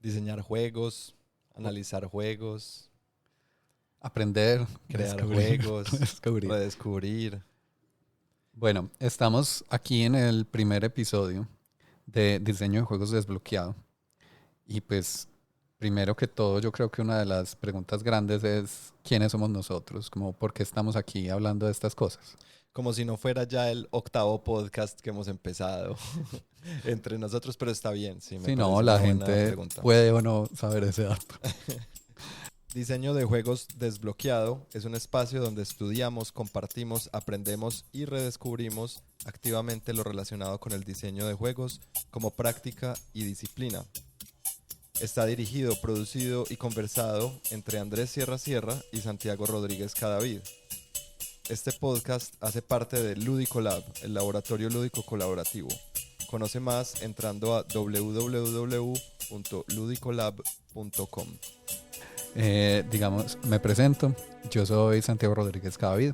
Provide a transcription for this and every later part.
Diseñar juegos, analizar juegos, Aprender, crear descubrir, juegos, redescubrir. redescubrir. Bueno, estamos aquí en el primer episodio de Diseño de Juegos Desbloqueado. Y pues, primero que todo, yo creo que una de las preguntas grandes es ¿quiénes somos nosotros? Como, ¿por qué estamos aquí hablando de estas cosas? Como si no fuera ya el octavo podcast que hemos empezado entre nosotros, pero está bien, sí, me Si no, parece la una buena gente pregunta. puede o no saber ese dato. Diseño de juegos desbloqueado es un espacio donde estudiamos, compartimos, aprendemos y redescubrimos activamente lo relacionado con el diseño de juegos como práctica y disciplina. Está dirigido, producido y conversado entre Andrés Sierra y Santiago Rodríguez Cadavid. Este podcast hace parte de Lúdico Lab, el laboratorio lúdico colaborativo. Conoce más entrando a www.ludicolab.com. Digamos, me presento. Yo soy Santiago Rodríguez Cadavid.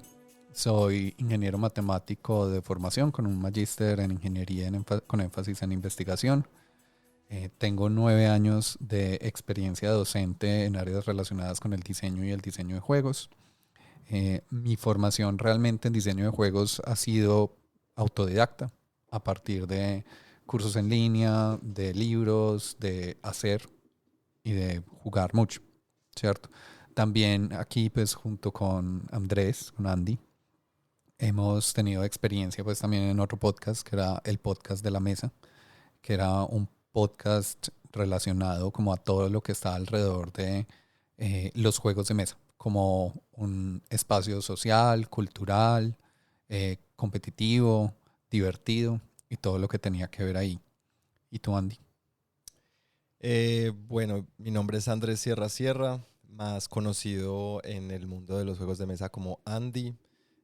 Soy ingeniero matemático de formación con un magíster en ingeniería con énfasis en investigación. Tengo 9 años de experiencia docente en áreas relacionadas con el diseño y el diseño de juegos. Mi formación realmente en diseño de juegos ha sido autodidacta a partir de cursos en línea, de libros, de hacer y de jugar mucho, ¿cierto? También aquí pues junto con Andrés, con Andy, hemos tenido experiencia pues también en otro podcast que era el podcast de la mesa, que era un podcast relacionado como a todo lo que está alrededor de los juegos de mesa, como un espacio social, cultural, competitivo, divertido y todo lo que tenía que ver ahí. ¿Y tú, Andy? Bueno, mi nombre es Andrés Sierra, más conocido en el mundo de los juegos de mesa como Andy.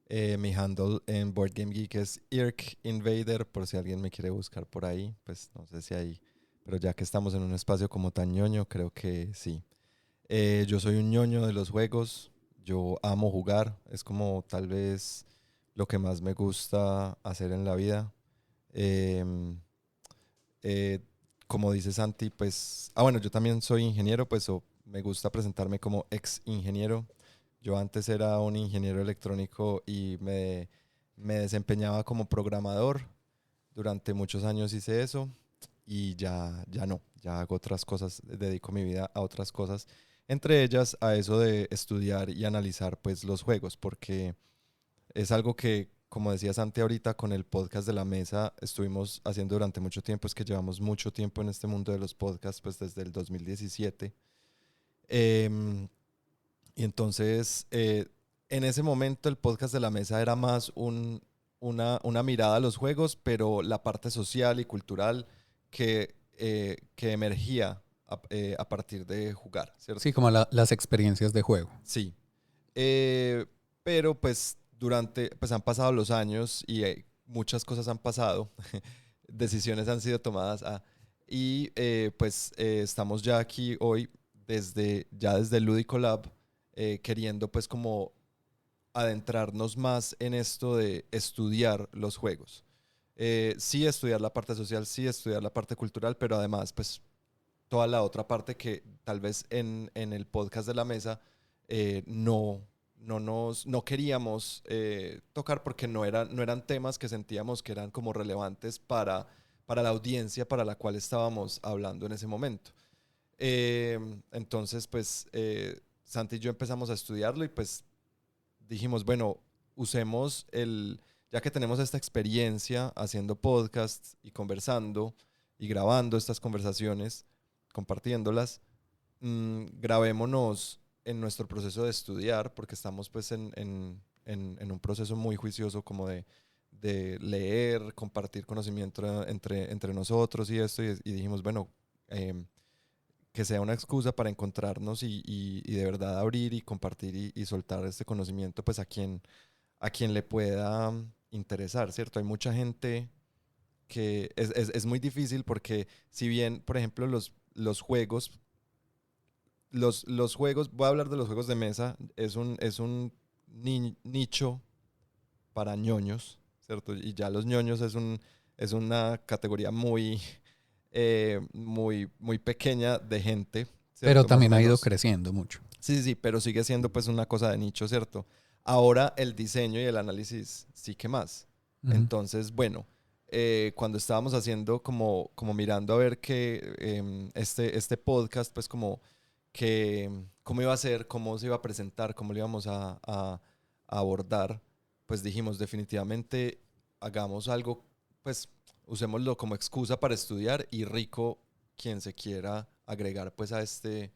Mi handle en Board Game Geek es Irk Invader, por si alguien me quiere buscar por ahí, pues no sé si hay, pero ya que estamos en un espacio como tan ñoño, creo que sí. Yo soy un ñoño de los juegos, yo amo jugar, es como tal vez lo que más me gusta hacer en la vida. Em, eh, Como dice Santi, pues, bueno, yo también soy ingeniero, pues me gusta presentarme como ex ingeniero. Yo antes era un ingeniero electrónico y me desempeñaba como programador. Durante muchos años hice eso y ya no, ya hago otras cosas, dedico mi vida a otras cosas, entre ellas a eso de estudiar y analizar pues los juegos, porque es algo que, como decía Santi ahorita, con el podcast de la mesa estuvimos haciendo durante mucho tiempo, es que llevamos mucho tiempo en este mundo de los podcasts, pues desde el 2017. Em, y entonces, en ese momento el podcast de la mesa era más una mirada a los juegos, pero la parte social y cultural que emergía a partir de jugar, Sí, ¿cierto? como las experiencias de juego. Sí. Eh, pero pues pues han pasado los años y muchas cosas han pasado, decisiones han sido tomadas y pues estamos ya aquí hoy desde el Lúdico Lab queriendo pues como adentrarnos más en esto de estudiar los juegos. Sí estudiar la parte social, sí estudiar la parte cultural, pero además pues toda la otra parte que tal vez en el podcast de la mesa no queríamos tocar porque no eran temas que sentíamos que eran como relevantes para la audiencia para la cual estábamos hablando en ese momento. Entonces, pues, Santi y yo empezamos a estudiarlo y pues dijimos, bueno, usemos ya que tenemos esta experiencia haciendo podcasts y conversando y grabando estas conversaciones, compartiéndolas, grabémonos en nuestro proceso de estudiar, porque estamos pues en un proceso muy juicioso como de leer, compartir conocimiento entre nosotros y esto, y dijimos, bueno, que sea una excusa para encontrarnos y de verdad abrir y compartir y soltar este conocimiento pues a quien le pueda interesar, ¿cierto? Hay mucha gente que es muy difícil porque si bien, por ejemplo, los juegos, los juegos, voy a hablar de los juegos de mesa, es un nicho para ñoños, ¿cierto? Y ya los ñoños es una categoría muy muy, muy pequeña de gente, Pero ¿cierto? Más o también ha ido menos. creciendo mucho. Sí, sí, sí, pero sigue siendo pues una cosa de nicho, ¿cierto? Ahora el diseño y el análisis sí que más. Ujú. Entonces, bueno, cuando estábamos haciendo como mirando a ver que este podcast, pues como que cómo iba a ser, cómo se iba a presentar, cómo lo íbamos a abordar, pues dijimos definitivamente hagamos algo, pues usémoslo como excusa para estudiar y rico quien se quiera agregar pues a este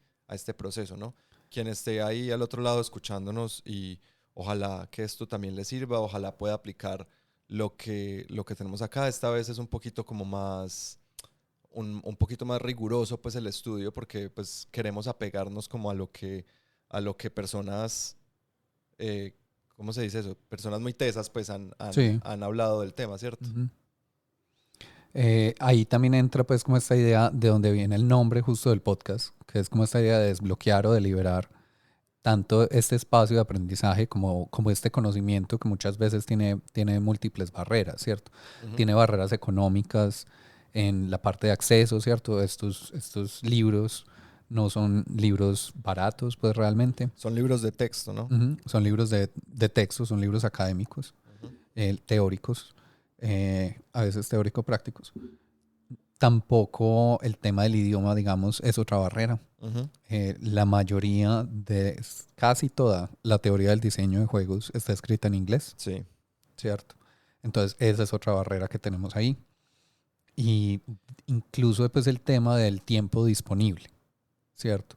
proceso, ¿no? Quien esté ahí al otro lado escuchándonos y ojalá que esto también le sirva, ojalá pueda aplicar lo que tenemos acá. Esta vez es un poquito como más, un poquito más riguroso pues el estudio porque pues queremos apegarnos como a lo que personas, eh, ¿cómo se dice eso? Personas muy tesas pues Sí. han hablado del tema, ¿cierto? Ujú. Ahí también entra pues como esta idea de donde viene el nombre justo del podcast, que es como esta idea de desbloquear o de liberar tanto este espacio de aprendizaje como este conocimiento que muchas veces tiene múltiples barreras, ¿cierto? Ujú. Tiene barreras económicas en la parte de acceso, ¿cierto? Estos libros no son libros baratos, pues realmente. Son libros de texto, ¿no? Ujú. Son libros de texto, son libros académicos, Ujú, teóricos, a veces teórico-prácticos. Tampoco el tema del idioma, digamos, es otra barrera. ujú. La mayoría de casi toda la teoría del diseño de juegos está escrita en inglés, Sí. ¿cierto? Entonces, esa es otra barrera que tenemos ahí. Y incluso después el tema del tiempo disponible, ¿cierto?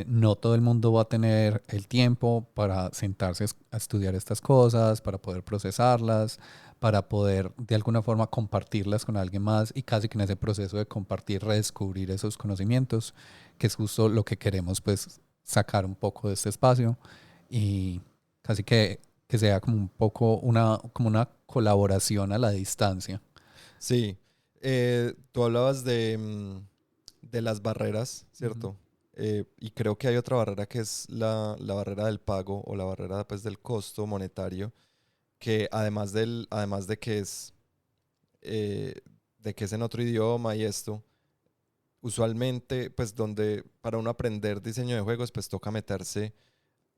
No todo el mundo va a tener el tiempo para sentarse a estudiar estas cosas, para poder procesarlas, para poder de alguna forma compartirlas con alguien más y casi que en ese proceso de compartir, redescubrir esos conocimientos, que es justo lo que queremos pues sacar un poco de este espacio y casi que sea como un poco como una colaboración a la distancia. Sí, tú hablabas de las barreras, Ujú, ¿cierto? Y creo que hay otra barrera que es la barrera del pago o la barrera pues, del costo monetario, que además eh, de que es en otro idioma y esto, usualmente pues donde para uno aprender diseño de juegos pues toca meterse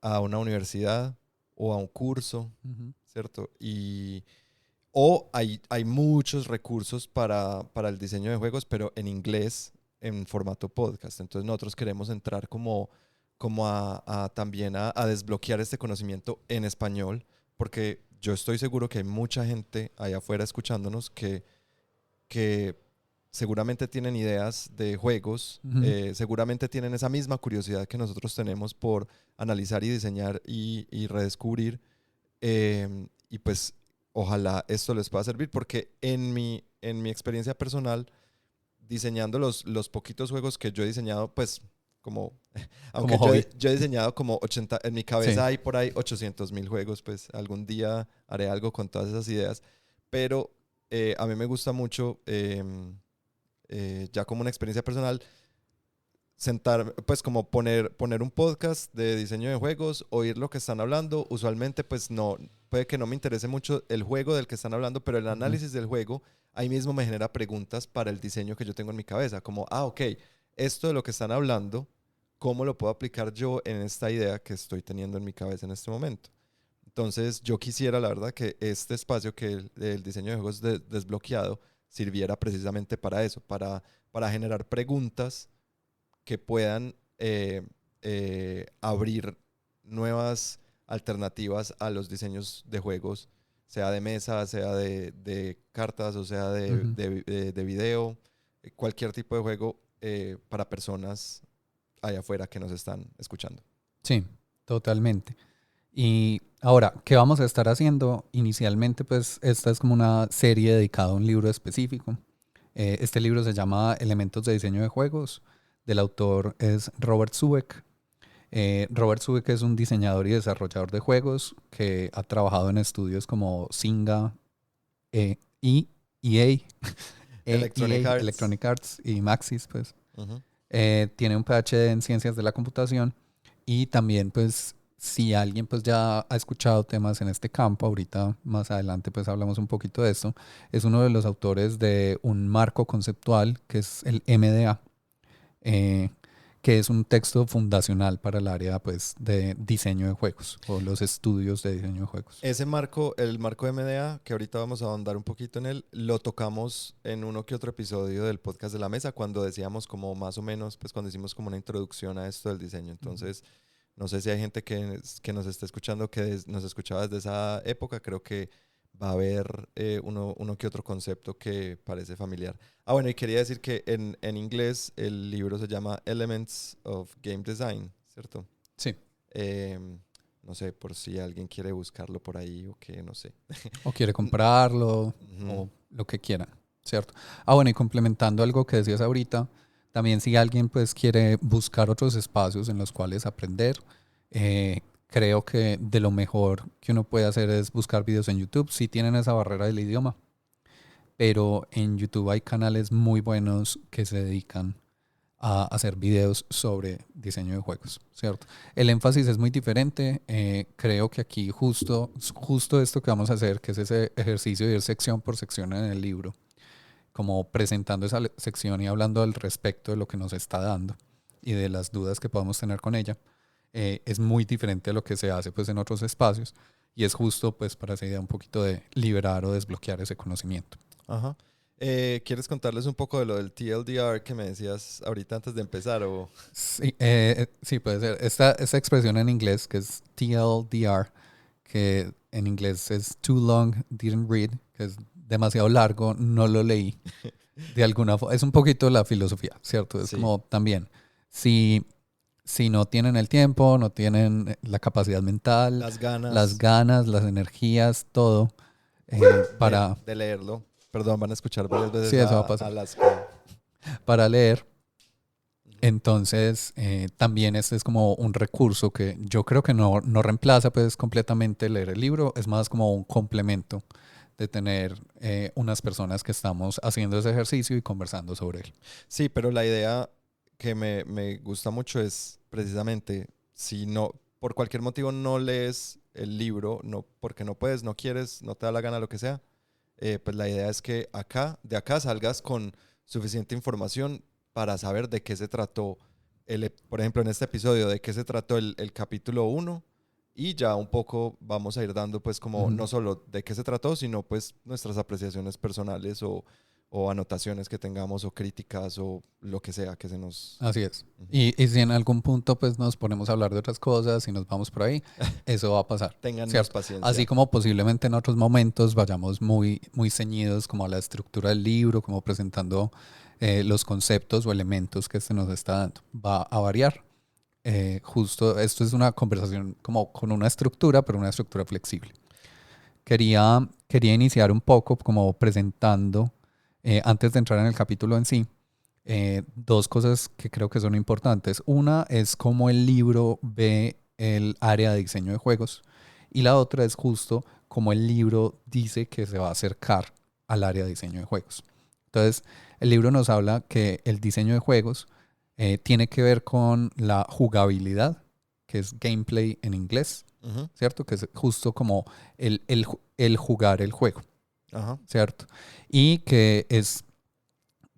a una universidad o a un curso, ujú. ¿cierto? O hay muchos recursos para el diseño de juegos, pero en inglés, en formato podcast. Entonces nosotros queremos entrar como también a desbloquear este conocimiento en español, porque yo estoy seguro que hay mucha gente allá afuera escuchándonos que seguramente tienen ideas de juegos, Ujú. seguramente tienen esa misma curiosidad que nosotros tenemos por analizar y diseñar y redescubrir. Y pues ojalá esto les pueda servir porque en mi experiencia personal, diseñando los poquitos juegos que yo he diseñado, pues como, Como aunque hobby. yo he diseñado como 80, en mi Sí. cabeza hay por ahí 800.000 juegos, pues algún día haré algo con todas esas ideas, pero a mí me gusta mucho, ya como una experiencia personal, sentar, pues como poner un podcast de diseño de juegos, oír lo que están hablando. Usualmente, pues no, puede que no me interese mucho el juego del que están hablando, pero el Ujú. análisis del juego ahí mismo me genera preguntas para el diseño que yo tengo en mi cabeza, como, ah, ok, esto de lo que están hablando, ¿cómo lo puedo aplicar yo en esta idea que estoy teniendo en mi cabeza en este momento? Entonces, yo quisiera, la verdad, que este espacio que el diseño de juegos desbloqueado sirviera precisamente para eso, para generar preguntas que puedan abrir nuevas alternativas a los diseños de juegos, sea de mesa, sea de cartas o sea Ujú. de video, cualquier tipo de juego para personas allá afuera que nos están escuchando. Sí, totalmente. Y ahora, ¿qué vamos a estar haciendo? Inicialmente, pues esta es como una serie dedicada a un libro específico. Este libro se llama Elementos de diseño de juegos. Del autor es Robert Zubeck. Robert Zubeck es un diseñador y desarrollador de juegos que ha trabajado en estudios como Zynga, y EA, Electronic EA, Arts. Electronic Arts y Maxis, pues. Ujú. Tiene un PhD en ciencias de la computación y también pues si alguien pues ya ha escuchado temas en este campo, ahorita más adelante pues hablamos un poquito de esto, es uno de los autores de un marco conceptual que es el MDA, eh, que es un texto fundacional para el área pues de diseño de juegos o los estudios de diseño de juegos. Ese marco, el marco MDA, que ahorita vamos a ahondar un poquito en él, lo tocamos en uno que otro episodio del podcast de la mesa cuando decíamos como más o menos, pues cuando hicimos como una introducción a esto del diseño. Entonces, no sé si hay gente que nos está escuchando nos escuchaba desde esa época, creo que va a haber uno que otro concepto que parece familiar. Ah, bueno, y quería decir que en inglés el libro se llama Elements of Game Design, ¿cierto? Sí. No sé, por si alguien quiere buscarlo por ahí o que, no sé. O quiere comprarlo o lo que quiera, ¿cierto? Ah, bueno, y complementando algo que decías ahorita, también si alguien pues quiere buscar otros espacios en los cuales aprender, creo que de lo mejor que uno puede hacer es buscar videos en YouTube. Sí tienen esa barrera del idioma, pero en YouTube hay canales muy buenos que se dedican a hacer videos sobre diseño de juegos, ¿cierto? El énfasis es muy diferente. Creo que aquí justo esto que vamos a hacer, que es ese ejercicio de ir sección por sección en el libro, como presentando esa sección y hablando al respecto de lo que nos está dando y de las dudas que podamos tener con ella, es muy diferente a lo que se hace pues en otros espacios y es justo pues para esa idea un poquito de liberar o desbloquear ese conocimiento. Ajá. ¿Quieres contarles un poco de lo del TLDR que me decías ahorita antes de empezar? O... Sí, sí, puede ser. Esta expresión en inglés que es TLDR, que en inglés es too long, didn't read, que es demasiado largo, no lo leí. De alguna forma, es un poquito la filosofía, ¿cierto? Es Sí. como también, si no tienen el tiempo, no tienen la capacidad mental, Las ganas, las energías, todo, para... de leerlo. Perdón, van a escuchar varias veces Sí, eso va a a pasar. Alaska. Para leer. Entonces, también este es como un recurso que yo creo que no reemplaza pues completamente leer el libro, es más como un complemento de tener unas personas que estamos haciendo ese ejercicio y conversando sobre él. Sí, pero la idea que me gusta mucho es precisamente, si no, por cualquier motivo no lees el libro, no, porque no puedes, no quieres, no te da la gana, lo que sea, pues la idea es que de acá salgas con suficiente información para saber de qué se trató, por ejemplo, en este episodio, de qué se trató el capítulo uno y ya un poco vamos a ir dando pues como no solo de qué se trató, sino pues nuestras apreciaciones personales o anotaciones que tengamos o críticas o lo que sea que se nos... Así es. Y si en algún punto pues nos ponemos a hablar de otras cosas y nos vamos por ahí, eso va a pasar. Tengan ¿cierto? paciencia. Así como posiblemente en otros momentos vayamos muy, muy ceñidos como a la estructura del libro, como presentando los conceptos o elementos que este nos está dando. Va a variar. Justo esto es una conversación como con una estructura, pero una estructura flexible. Quería iniciar un poco como presentando, antes de entrar en el capítulo en sí, dos cosas que creo que son importantes. Una es cómo el libro ve el área de diseño de juegos y la otra es justo cómo el libro dice que se va a acercar al área de diseño de juegos. Entonces, el libro nos habla que el diseño de juegos tiene que ver con la jugabilidad, que es gameplay en inglés, ¿cierto? Que es justo como el jugar el juego, ¿cierto? Y que es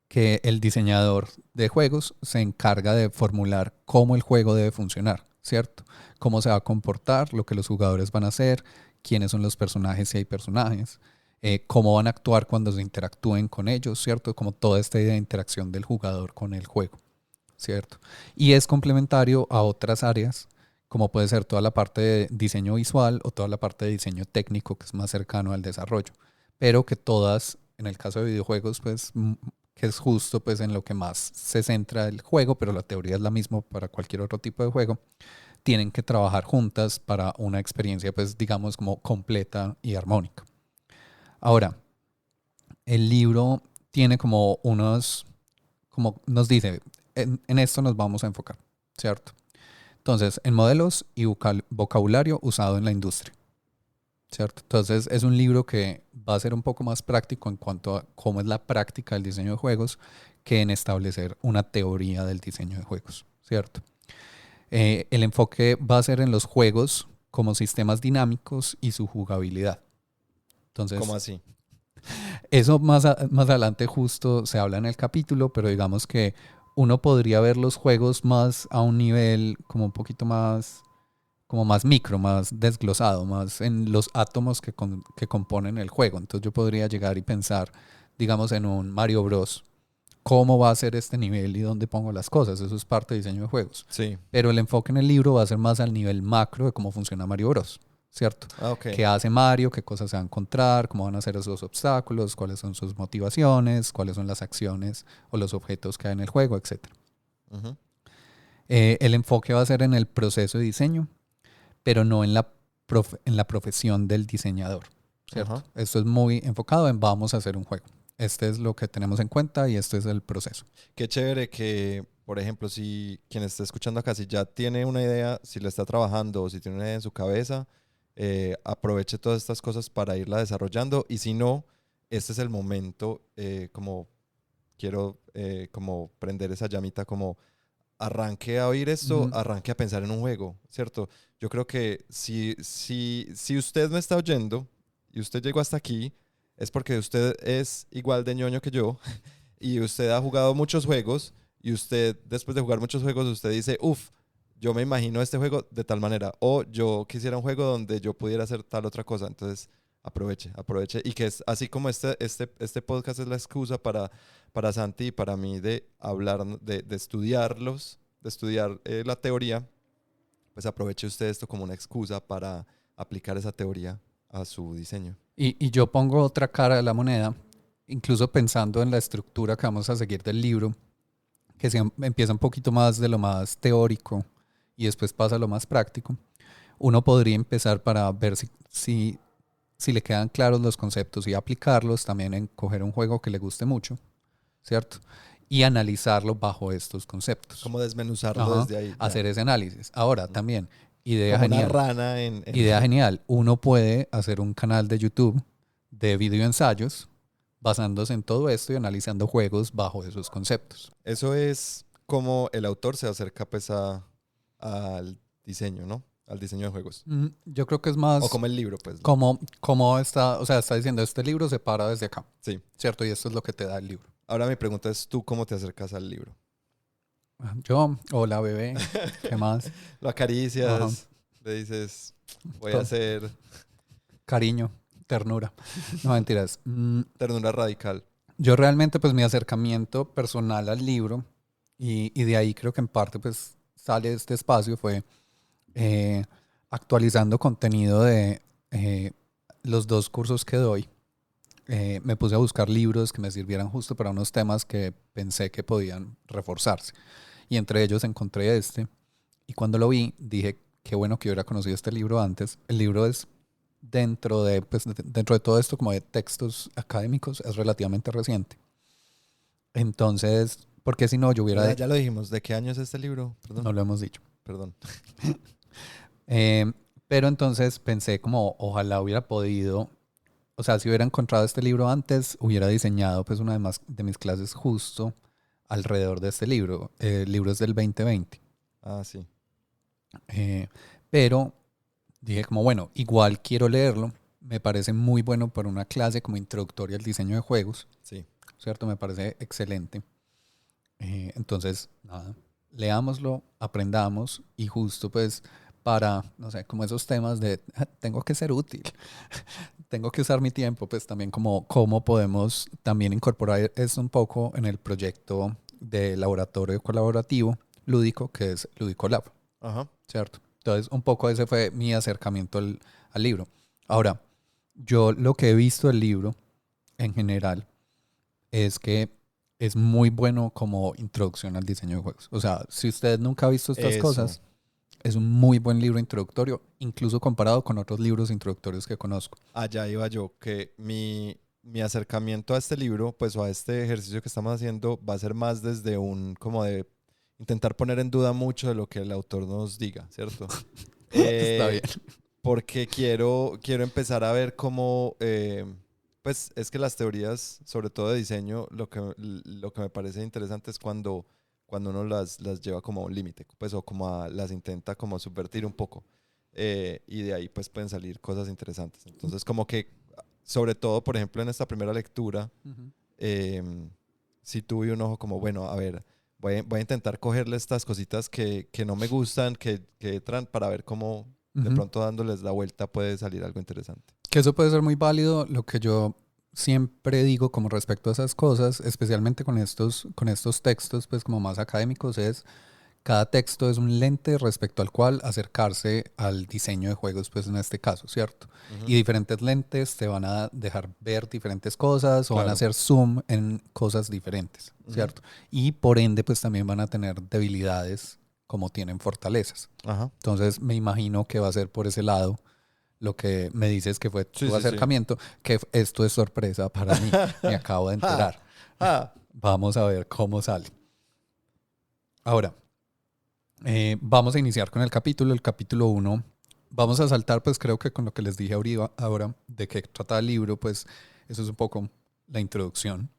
que el diseñador de juegos se encarga de formular cómo el juego debe funcionar, ¿cierto? Cómo se va a comportar, lo que los jugadores van a hacer, quiénes son los personajes si hay personajes, cómo van a actuar cuando se interactúen con ellos, ¿cierto? Como toda esta idea de interacción del jugador con el juego, ¿cierto? Y es complementario a otras áreas, como puede ser toda la parte de diseño visual o toda la parte de diseño técnico que es más cercano al desarrollo, pero que todas, en el caso de videojuegos, pues que es justo pues en lo que más se centra el juego, pero la teoría es la misma para cualquier otro tipo de juego, tienen que trabajar juntas para una experiencia pues digamos como completa y armónica. Ahora, el libro tiene como como nos dice, en esto nos vamos a enfocar, ¿cierto? Entonces, en modelos y vocabulario usado en la industria, ¿cierto? Entonces, es un libro que va a ser un poco más práctico en cuanto a cómo es la práctica del diseño de juegos que en establecer una teoría del diseño de juegos, ¿cierto? El enfoque va a ser en los juegos como sistemas dinámicos y su jugabilidad. Entonces, ¿Cómo así? eso más adelante justo se habla en el capítulo, pero digamos que uno podría ver los juegos más a un nivel como un poquito más, como más micro, más desglosado, más en los átomos que componen el juego. Entonces yo podría llegar y pensar, digamos, en un Mario Bros. ¿Cómo va a ser este nivel y dónde pongo las cosas? Eso es parte de diseño de juegos. Sí. Pero el enfoque en el libro va a ser más al nivel macro de cómo funciona Mario Bros. ¿Cierto? Ah, ok. ¿Qué hace Mario? ¿Qué cosas se va a encontrar? ¿Cómo van a ser esos obstáculos? ¿Cuáles son sus motivaciones? ¿Cuáles son las acciones o los objetos que hay en el juego? Etcétera. Ujú. El enfoque va a ser en el proceso de diseño, pero no en la profesión del diseñador. ¿Cierto? Ajá. Esto es muy enfocado en vamos a hacer un juego. Este es lo que tenemos en cuenta y este es el proceso. Qué chévere que, por ejemplo, si quien está escuchando acá, si ya tiene una idea, si la está trabajando o si tiene una idea en su cabeza, aproveche todas estas cosas para irla desarrollando. Y si no, este es el momento, como quiero como prender esa llamita, como arranque a oír esto, Ujú. arranque a pensar en un juego, ¿cierto? Yo creo que si usted me está oyendo y usted llegó hasta aquí, es porque usted es igual de ñoño que yo y usted ha jugado muchos juegos y usted, después de jugar muchos juegos, usted dice, uff, yo me imagino este juego de tal manera o yo quisiera un juego donde yo pudiera hacer tal otra cosa. Entonces, aproveche. Y que es así como este podcast es la excusa para Santi y para mí de hablar, de estudiarlos, de estudiar la teoría, pues aproveche usted esto como una excusa para aplicar esa teoría a su diseño. Y yo pongo otra cara de la moneda, incluso pensando en la estructura que vamos a seguir del libro, que empieza un poquito más de lo más teórico y después pasa a lo más práctico. Uno podría empezar para ver si le quedan claros los conceptos y aplicarlos también en coger un juego que le guste mucho, ¿cierto? Y analizarlo bajo estos conceptos. Como desmenuzarlo Ajá, desde ahí, ya. hacer ese análisis. Ahora Ujú. también, idea Como una genial. rana en... Idea genial. Uno puede hacer un canal de YouTube de videoensayos basándose en todo esto y analizando juegos bajo esos conceptos. Eso es como el autor se acerca pues al diseño, ¿no? Al diseño de juegos. Yo creo que es O más como el libro, pues. como está, o sea, está diciendo, este libro se para desde acá, Sí. ¿cierto? Y esto es lo que te da el libro. Ahora mi pregunta es, ¿tú cómo te acercas al libro? Yo, hola bebé, ¿qué más? Lo Ajá. acaricias, le dices, voy a Todo. hacer Cariño, ternura. No mentiras. ternura radical. Yo realmente, pues mi acercamiento personal al libro, y de ahí creo que en parte pues sale este espacio, fue eh, actualizando contenido de los dos cursos que doy. Me puse a buscar libros que me sirvieran justo para unos temas que pensé que podían reforzarse. Y entre ellos encontré este. Y cuando lo vi, dije, qué bueno que hubiera conocido este libro antes. El libro es dentro de todo esto como de textos académicos, es relativamente reciente. Entonces, porque si no, yo hubiera... ¿Verdad? Ya lo dijimos. ¿De qué año es este libro? Perdón. No lo hemos dicho. Perdón. Eh, pero entonces pensé como, ojalá hubiera podido, o sea, si hubiera encontrado este libro antes, hubiera diseñado pues una de mis clases justo alrededor de este libro. El libro es del 2020. Ah, sí. Eh, pero dije como, bueno, igual quiero leerlo. Me parece muy bueno para una clase como introductoria al diseño de juegos, Sí. ¿cierto? Me parece excelente. Entonces, nada, leámoslo, aprendamos y justo pues para, no sé, como esos temas de tengo que ser útil, tengo que usar mi tiempo, pues también como cómo podemos también incorporar esto un poco en el proyecto de laboratorio colaborativo lúdico que es Ludico Lab, Ajá. ¿cierto? Entonces, un poco ese fue mi acercamiento al libro. Ahora, yo lo que he visto del libro en general es que es muy bueno como introducción al diseño de juegos. O sea, si usted nunca ha visto estas Eso. cosas, es un muy buen libro introductorio, incluso comparado con otros libros introductorios que conozco. Allá iba yo, que mi acercamiento a este libro, pues o a este ejercicio que estamos haciendo, va a ser más desde un, como de intentar poner en duda mucho de lo que el autor nos diga, ¿cierto? Está bien. Porque quiero empezar a ver cómo, pues es que las teorías, sobre todo de diseño, lo que me parece interesante es cuando cuando uno las lleva como a un límite, pues o como las intenta como subvertir un poco. Y de ahí pues pueden salir cosas interesantes. Entonces como que, sobre todo, por ejemplo, en esta primera lectura, sí tuve un ojo como, bueno, a ver, voy a intentar cogerle estas cositas que no me gustan, que entran para ver cómo de pronto dándoles la vuelta puede salir algo interesante. Que eso puede ser muy válido. Lo que yo siempre digo como respecto a esas cosas, especialmente con estos textos pues como más académicos, es cada texto es un lente respecto al cual acercarse al diseño de juegos, pues en este caso, ¿cierto? Y diferentes lentes te van a dejar ver diferentes cosas o van a hacer zoom en cosas diferentes, ¿cierto? Y por ende, pues también van a tener debilidades como tienen fortalezas. Ajá. Entonces me imagino que va a ser por ese lado lo que me dices que fue tu acercamiento, que esto es sorpresa para mí. Me acabo de enterar. Vamos a ver cómo sale. Ahora, vamos a iniciar con el capítulo 1. Vamos a saltar, pues creo que con lo que les dije ahora, de qué trata el libro, pues eso es un poco la introducción.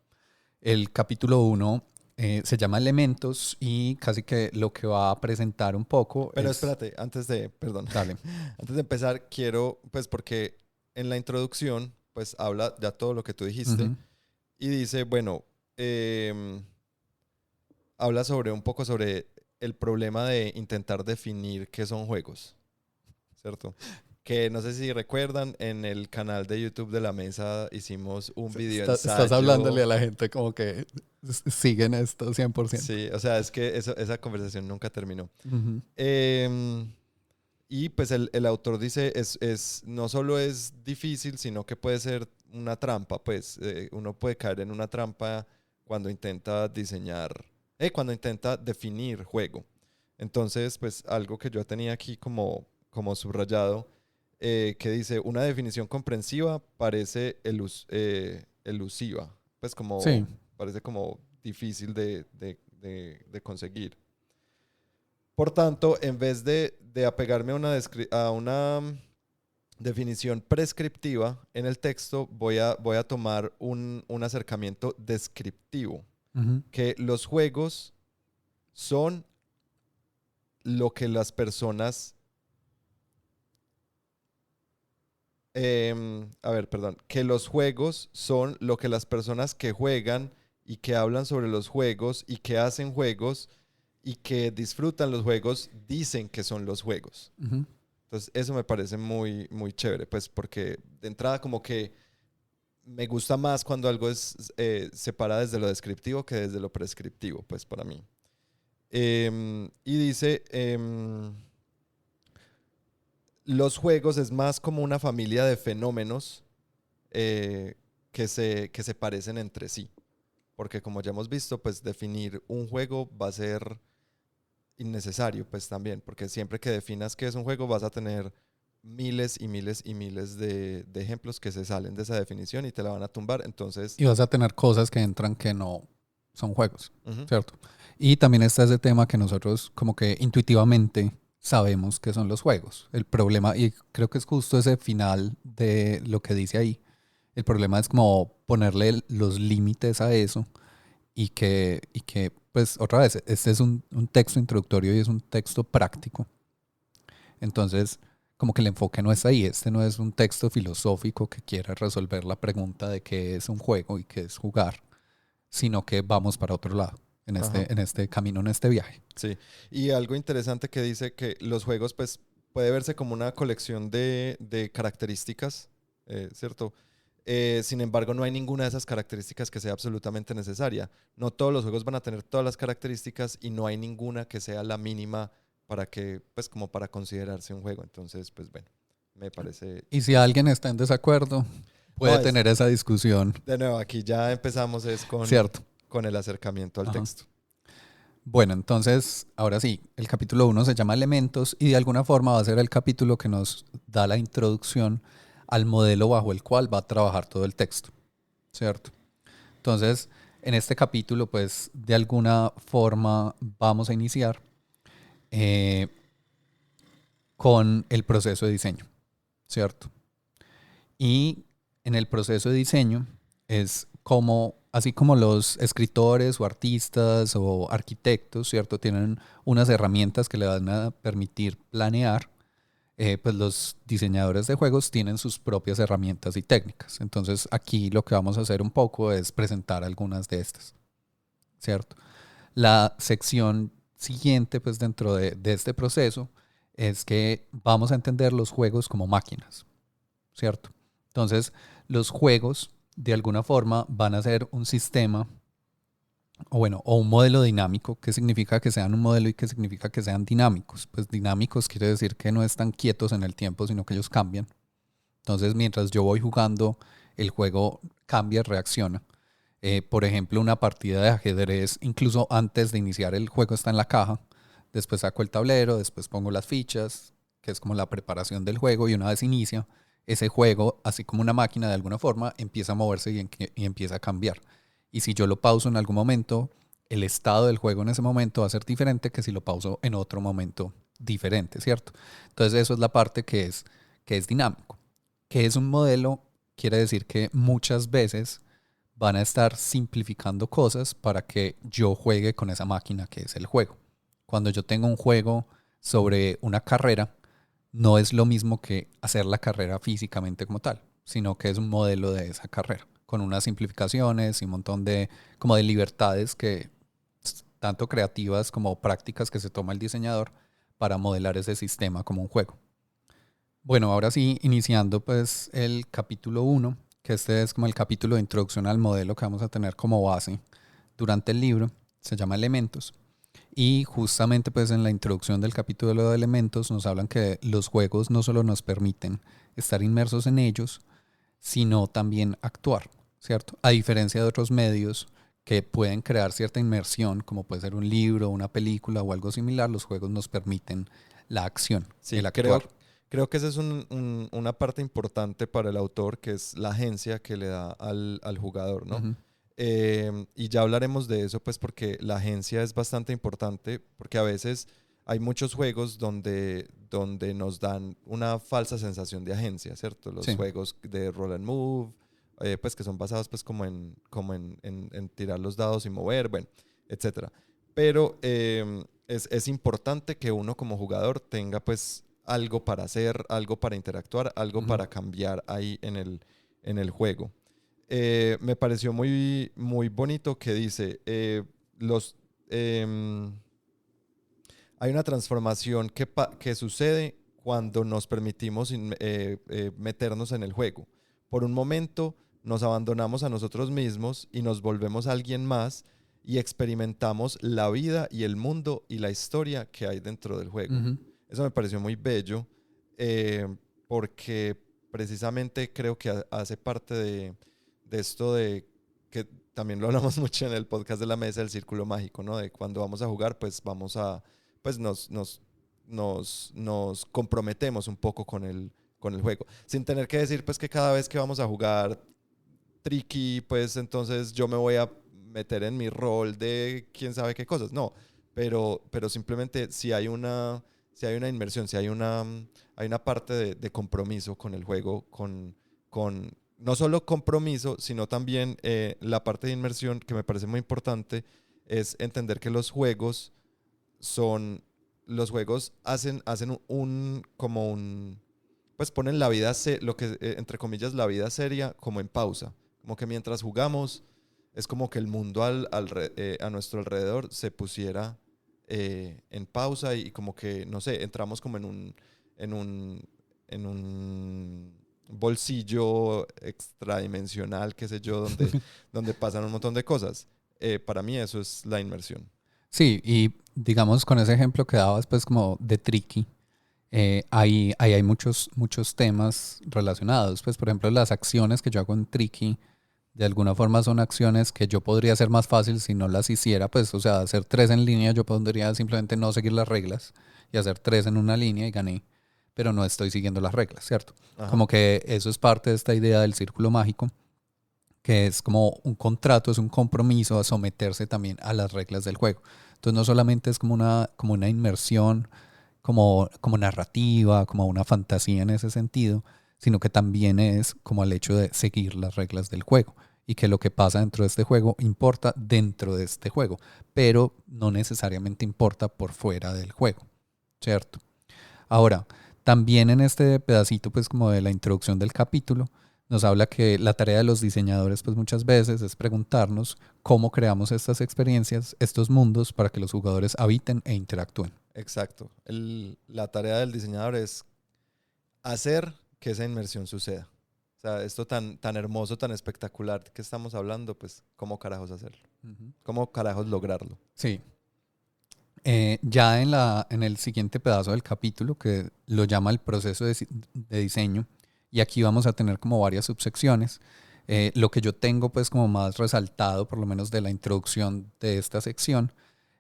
El capítulo 1 se llama Elementos y casi que lo que va a presentar un poco Pero espérate, perdón. Dale. Antes de empezar, quiero, pues porque en la introducción, pues habla ya todo lo que tú dijiste y dice, bueno, habla un poco sobre el problema de intentar definir qué son juegos, ¿cierto? Que no sé si recuerdan, en el canal de YouTube de La Mesa hicimos un video ensayo. Estás hablándole a la gente como que siguen esto 100%. Sí, o sea, es que esa conversación nunca terminó. Y pues el autor dice, no solo es difícil, sino que puede ser una trampa, pues uno puede caer en una trampa cuando intenta cuando intenta definir juego. Entonces, pues algo que yo tenía aquí como subrayado, que dice, una definición comprensiva parece elusiva, pues como sí. parece como difícil de conseguir. Por tanto, en vez de apegarme a una definición prescriptiva en el texto, voy a tomar un acercamiento descriptivo, que los juegos son lo que las personas... que los juegos son lo que las personas que juegan y que hablan sobre los juegos y que hacen juegos y que disfrutan los juegos dicen que son los juegos. Entonces eso me parece muy, muy chévere, pues porque de entrada como que me gusta más cuando algo se para desde lo descriptivo que desde lo prescriptivo, pues para mí. Y dice... los juegos es más como una familia de fenómenos que se parecen entre sí. Porque como ya hemos visto, pues definir un juego va a ser innecesario, pues también. Porque siempre que definas qué es un juego, vas a tener miles y miles y miles de ejemplos que se salen de esa definición y te la van a tumbar. Entonces... Y vas a tener cosas que entran que no son juegos, ¿cierto? Y también está ese tema que nosotros como que intuitivamente sabemos que son los juegos. El problema, y creo que es justo ese final de lo que dice ahí, el problema es como ponerle los límites a eso y que pues otra vez, este es un texto introductorio y es un texto práctico. Entonces, como que el enfoque no es ahí. Este no es un texto filosófico que quiera resolver la pregunta de qué es un juego y qué es jugar, sino que vamos para otro lado. En este camino, en este viaje. Sí, y algo interesante que dice que los juegos pues puede verse como una colección de características, ¿cierto? Sin embargo, no hay ninguna de esas características que sea absolutamente necesaria. No todos los juegos van a tener todas las características y no hay ninguna que sea la mínima para que, pues como para considerarse un juego. Entonces, pues bueno, me parece... Y si alguien está en desacuerdo, puede tener esa discusión. De nuevo, aquí ya empezamos Cierto. Con el acercamiento al texto. Bueno, entonces, ahora sí, el capítulo 1 se llama Elementos y de alguna forma va a ser el capítulo que nos da la introducción al modelo bajo el cual va a trabajar todo el texto, ¿cierto? Entonces, en este capítulo, pues, de alguna forma vamos a iniciar con el proceso de diseño, ¿cierto? Y en el proceso de diseño es cómo así como los escritores o artistas o arquitectos, ¿cierto? Tienen unas herramientas que le van a permitir planear, pues los diseñadores de juegos tienen sus propias herramientas y técnicas. Entonces aquí lo que vamos a hacer un poco es presentar algunas de estas, ¿cierto? La sección siguiente, pues dentro de este proceso, es que vamos a entender los juegos como máquinas, ¿cierto? Entonces, los juegos, de alguna forma, van a ser un sistema, o un modelo dinámico. ¿Qué significa que sean un modelo y qué significa que sean dinámicos? Pues dinámicos quiere decir que no están quietos en el tiempo, sino que ellos cambian. Entonces, mientras yo voy jugando, el juego cambia, reacciona. Por ejemplo, una partida de ajedrez, incluso antes de iniciar el juego está en la caja, después saco el tablero, después pongo las fichas, que es como la preparación del juego, y una vez inicia, ese juego, así como una máquina de alguna forma, empieza a moverse y empieza a cambiar. Y si yo lo pauso en algún momento, el estado del juego en ese momento va a ser diferente que si lo pauso en otro momento diferente, ¿cierto? Entonces eso es la parte que es dinámico. Que es un modelo, quiere decir que muchas veces van a estar simplificando cosas para que yo juegue con esa máquina que es el juego. Cuando yo tengo un juego sobre una carrera, no es lo mismo que hacer la carrera físicamente como tal, sino que es un modelo de esa carrera, con unas simplificaciones y un montón de, como de libertades que, tanto creativas como prácticas que se toma el diseñador para modelar ese sistema como un juego. Bueno, ahora sí, iniciando pues el capítulo 1, que este es como el capítulo de introducción al modelo que vamos a tener como base durante el libro, se llama Elementos. Y justamente pues en la introducción del capítulo de Elementos nos hablan que los juegos no solo nos permiten estar inmersos en ellos, sino también actuar, ¿cierto? A diferencia de otros medios que pueden crear cierta inmersión, como puede ser un libro, una película o algo similar, los juegos nos permiten la acción, Sí, el actuar. creo que esa es una parte importante para el autor, que es la agencia que le da al jugador, ¿no? Ujú. Y ya hablaremos de eso, pues porque la agencia es bastante importante, porque a veces hay muchos juegos donde nos dan una falsa sensación de agencia, ¿cierto? Los Sí. juegos de roll and move, pues que son basados pues en tirar los dados y mover, bueno, etcétera. Pero es importante que uno como jugador tenga pues algo para hacer, algo para interactuar, algo Ujú. para cambiar ahí en el juego. Me pareció muy bonito que dice, los, em, hay una transformación que sucede cuando nos permitimos meternos en el juego. Por un momento nos abandonamos a nosotros mismos y nos volvemos alguien más y experimentamos la vida y el mundo y la historia que hay dentro del juego. Ujú. Eso me pareció muy bello, eh, porque precisamente creo que hace parte de esto de que también lo hablamos mucho en el podcast de la mesa del círculo mágico, ¿no? De cuando vamos a jugar, pues pues nos comprometemos un poco con el juego, sin tener que decir pues que cada vez que vamos a jugar tricky, pues entonces yo me voy a meter en mi rol de quién sabe qué cosas, no, pero simplemente si hay una inmersión, si hay una parte de compromiso con el juego, con no solo compromiso, sino también la parte de inmersión que me parece muy importante es entender que son, los juegos hacen como pues ponen la vida, lo que entre comillas la vida seria como en pausa, como que mientras jugamos es como que el mundo a nuestro alrededor se pusiera en pausa y como que, no sé, entramos como en un, en un bolsillo extradimensional, qué sé yo, donde pasan un montón de cosas. Para mí eso es la inmersión. Sí, y digamos con ese ejemplo que dabas pues como de Tricky, ahí hay muchos temas relacionados. Pues por ejemplo las acciones que yo hago en Tricky de alguna forma son acciones que yo podría hacer más fácil si no las hiciera, pues o sea, hacer tres en línea yo podría simplemente no seguir las reglas y hacer tres en una línea y gané, pero no estoy siguiendo las reglas, ¿cierto? Ajá. Como que eso es parte de esta idea del círculo mágico, que es como un contrato, es un compromiso a someterse también a las reglas del juego. Entonces no solamente es como una inmersión, como narrativa, como una fantasía en ese sentido, sino que también es como el hecho de seguir las reglas del juego. y que lo que pasa dentro de este juego importa dentro de este juego, pero no necesariamente importa por fuera del juego, ¿cierto? Ahora, también en este pedacito, pues como de la introducción del capítulo, nos habla que la tarea de los diseñadores, pues muchas veces es preguntarnos cómo creamos estas experiencias, estos mundos, para que los jugadores habiten e interactúen. Exacto. La tarea del diseñador es hacer que esa inmersión suceda. O sea, esto tan hermoso, tan espectacular que estamos hablando, pues, ¿cómo carajos hacerlo? ¿Cómo carajos lograrlo? Sí. Ya en el siguiente pedazo del capítulo, que lo llama el proceso de diseño, y aquí vamos a tener como varias subsecciones. Lo que yo tengo pues como más resaltado, por lo menos de la introducción de esta sección,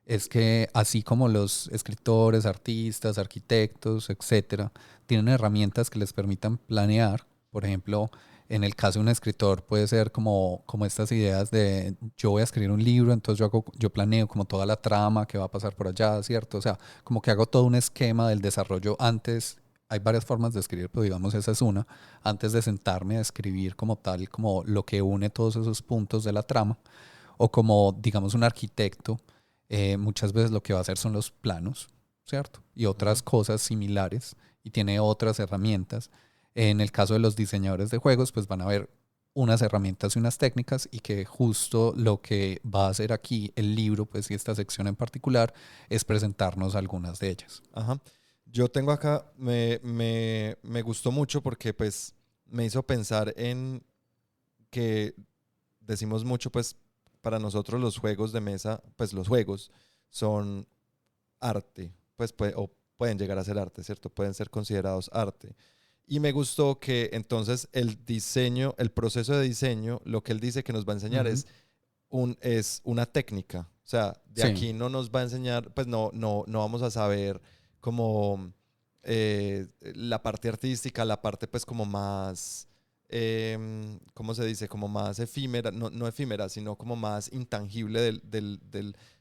es que así como los escritores, artistas, arquitectos, etcétera, tienen herramientas que les permitan planear. Por ejemplo, en el caso de un escritor puede ser como estas ideas de yo voy a escribir un libro, entonces yo planeo como toda la trama que va a pasar por allá, ¿cierto? O sea, como que hago todo un esquema del desarrollo antes. Hay varias formas de escribir, pero digamos esa es una, antes de sentarme a escribir como tal, como lo que une todos esos puntos de la trama, o como digamos un arquitecto, muchas veces lo que va a hacer son los planos, ¿cierto? Y otras cosas similares, y tiene otras herramientas. En el caso de los diseñadores de juegos, pues van a ver unas herramientas y unas técnicas, y que justo lo que va a hacer aquí el libro, pues y esta sección en particular, es presentarnos algunas de ellas. Ajá. Yo tengo acá, me gustó mucho porque pues me hizo pensar en que decimos mucho, pues para nosotros los juegos de mesa, pues los juegos son arte, pues o pueden llegar a ser arte, ¿cierto? Pueden ser considerados arte. Y me gustó que entonces el diseño, el proceso de diseño, lo que él dice que nos va a enseñar es una técnica. O sea, de Sí. aquí no nos va a enseñar, pues no vamos a saber como la parte artística, la parte pues como más, ¿cómo se dice? Como más efímera, no efímera, sino como más intangible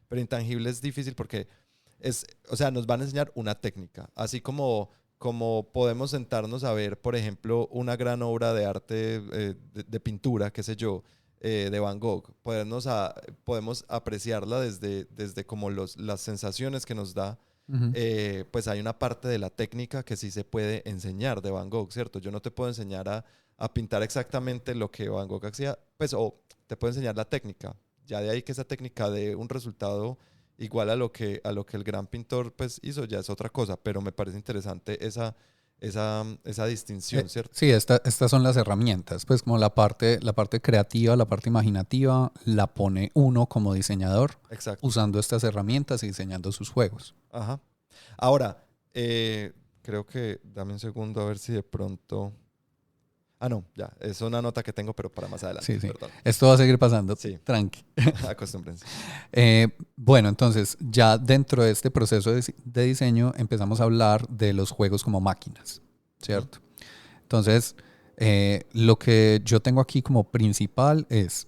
pero intangible es difícil porque o sea, nos van a enseñar una técnica, así como podemos sentarnos a ver, por ejemplo, una gran obra de arte de pintura, qué sé yo, de Van Gogh. Podemos apreciarla desde como las sensaciones que nos da. Pues hay una parte de la técnica que sí se puede enseñar de Van Gogh, ¿cierto? Yo no te puedo enseñar a pintar exactamente lo que Van Gogh hacía, pues, o te puedo enseñar la técnica. Ya de ahí que esa técnica dé un resultado igual a lo que el gran pintor pues hizo, ya es otra cosa, pero me parece interesante esa distinción, ¿cierto? Sí, estas son las herramientas, pues como la parte creativa, la parte imaginativa, la pone uno como diseñador Exacto. usando estas herramientas y diseñando sus juegos. Ajá. Ahora, creo que, dame un segundo a ver si de pronto... Ah, no, ya, es una nota que tengo, pero para más adelante, Sí, sí. perdón. Esto va a seguir pasando, Sí, tranqui. acostúmbrense. Bueno, entonces ya dentro de este proceso de diseño empezamos a hablar de los juegos como máquinas, ¿cierto? Entonces, lo que yo tengo aquí como principal es,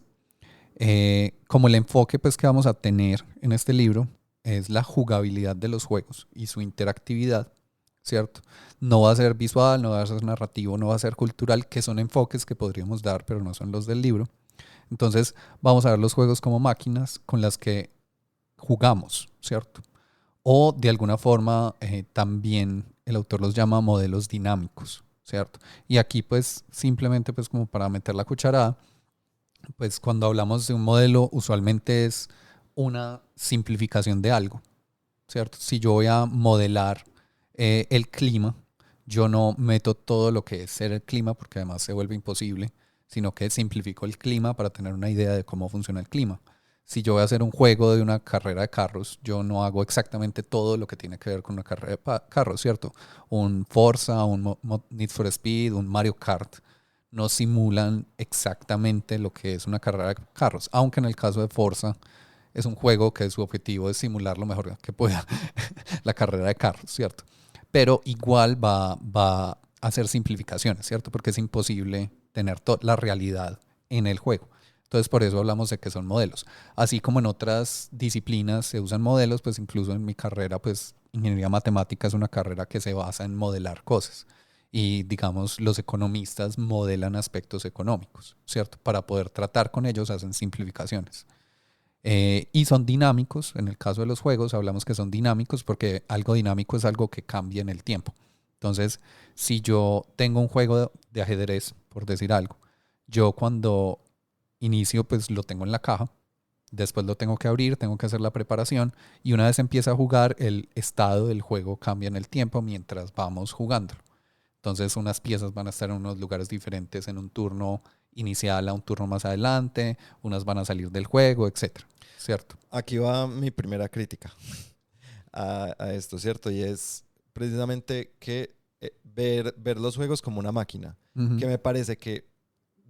como el enfoque pues que vamos a tener en este libro es la jugabilidad de los juegos y su interactividad, ¿cierto? No va a ser visual, no va a ser narrativo, no va a ser cultural, que son enfoques que podríamos dar, pero no son los del libro. Entonces, vamos a ver los juegos como máquinas con las que jugamos, ¿cierto? O de alguna forma también el autor los llama modelos dinámicos, ¿cierto? Y aquí pues simplemente pues como para meter la cucharada, pues cuando hablamos de un modelo usualmente es una simplificación de algo, ¿cierto? Si yo voy a modelar el clima, yo no meto todo lo que es ser el clima porque además se vuelve imposible, sino que simplifico el clima para tener una idea de cómo funciona el clima. Si yo voy a hacer un juego de una carrera de carros, yo no hago exactamente todo lo que tiene que ver con una carrera de carros, ¿cierto? Un Forza, un Need for Speed, un Mario Kart, no simulan exactamente lo que es una carrera de carros, aunque en el caso de Forza es un juego que su objetivo es simular lo mejor que pueda la carrera de carros, ¿cierto? Pero igual va a hacer simplificaciones, ¿cierto? Porque es imposible tener la realidad en el juego. Entonces, por eso hablamos de que son modelos. Así como en otras disciplinas se usan modelos, pues incluso en mi carrera, pues ingeniería matemática es una carrera que se basa en modelar cosas. y, digamos, los economistas modelan aspectos económicos, ¿cierto? Para poder tratar con ellos hacen simplificaciones. Y son dinámicos. En el caso de los juegos hablamos que son dinámicos porque algo dinámico es algo que cambia en el tiempo. Entonces, si yo tengo un juego de ajedrez, por decir algo, yo cuando inicio pues lo tengo en la caja, después lo tengo que abrir, tengo que hacer la preparación y una vez empieza a jugar el estado del juego cambia en el tiempo mientras vamos jugando. Entonces unas piezas van a estar en unos lugares diferentes en un turno inicial a un turno más adelante, unas van a salir del juego, etcétera, ¿cierto? Aquí va mi primera crítica a esto, ¿cierto? Y es precisamente que ver los juegos como una máquina, Uh-huh. que me parece que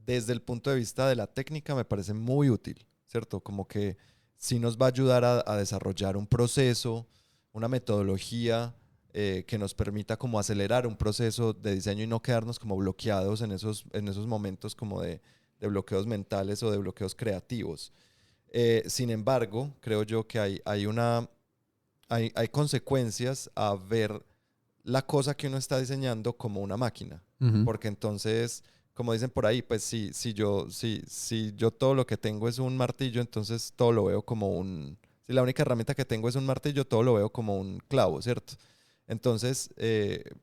desde el punto de vista de la técnica me parece muy útil, ¿cierto? Como que sí nos va a ayudar a desarrollar un proceso, una metodología que nos permita como acelerar un proceso de diseño y no quedarnos como bloqueados en esos momentos como de bloqueos mentales o de bloqueos creativos. Sin embargo, creo yo que hay consecuencias a ver la cosa que uno está diseñando como una máquina. Uh-huh. Porque entonces, como dicen por ahí, pues si yo todo lo que tengo es un martillo, entonces todo lo veo como si la única herramienta que tengo es un martillo, todo lo veo como un clavo, ¿cierto? Entonces,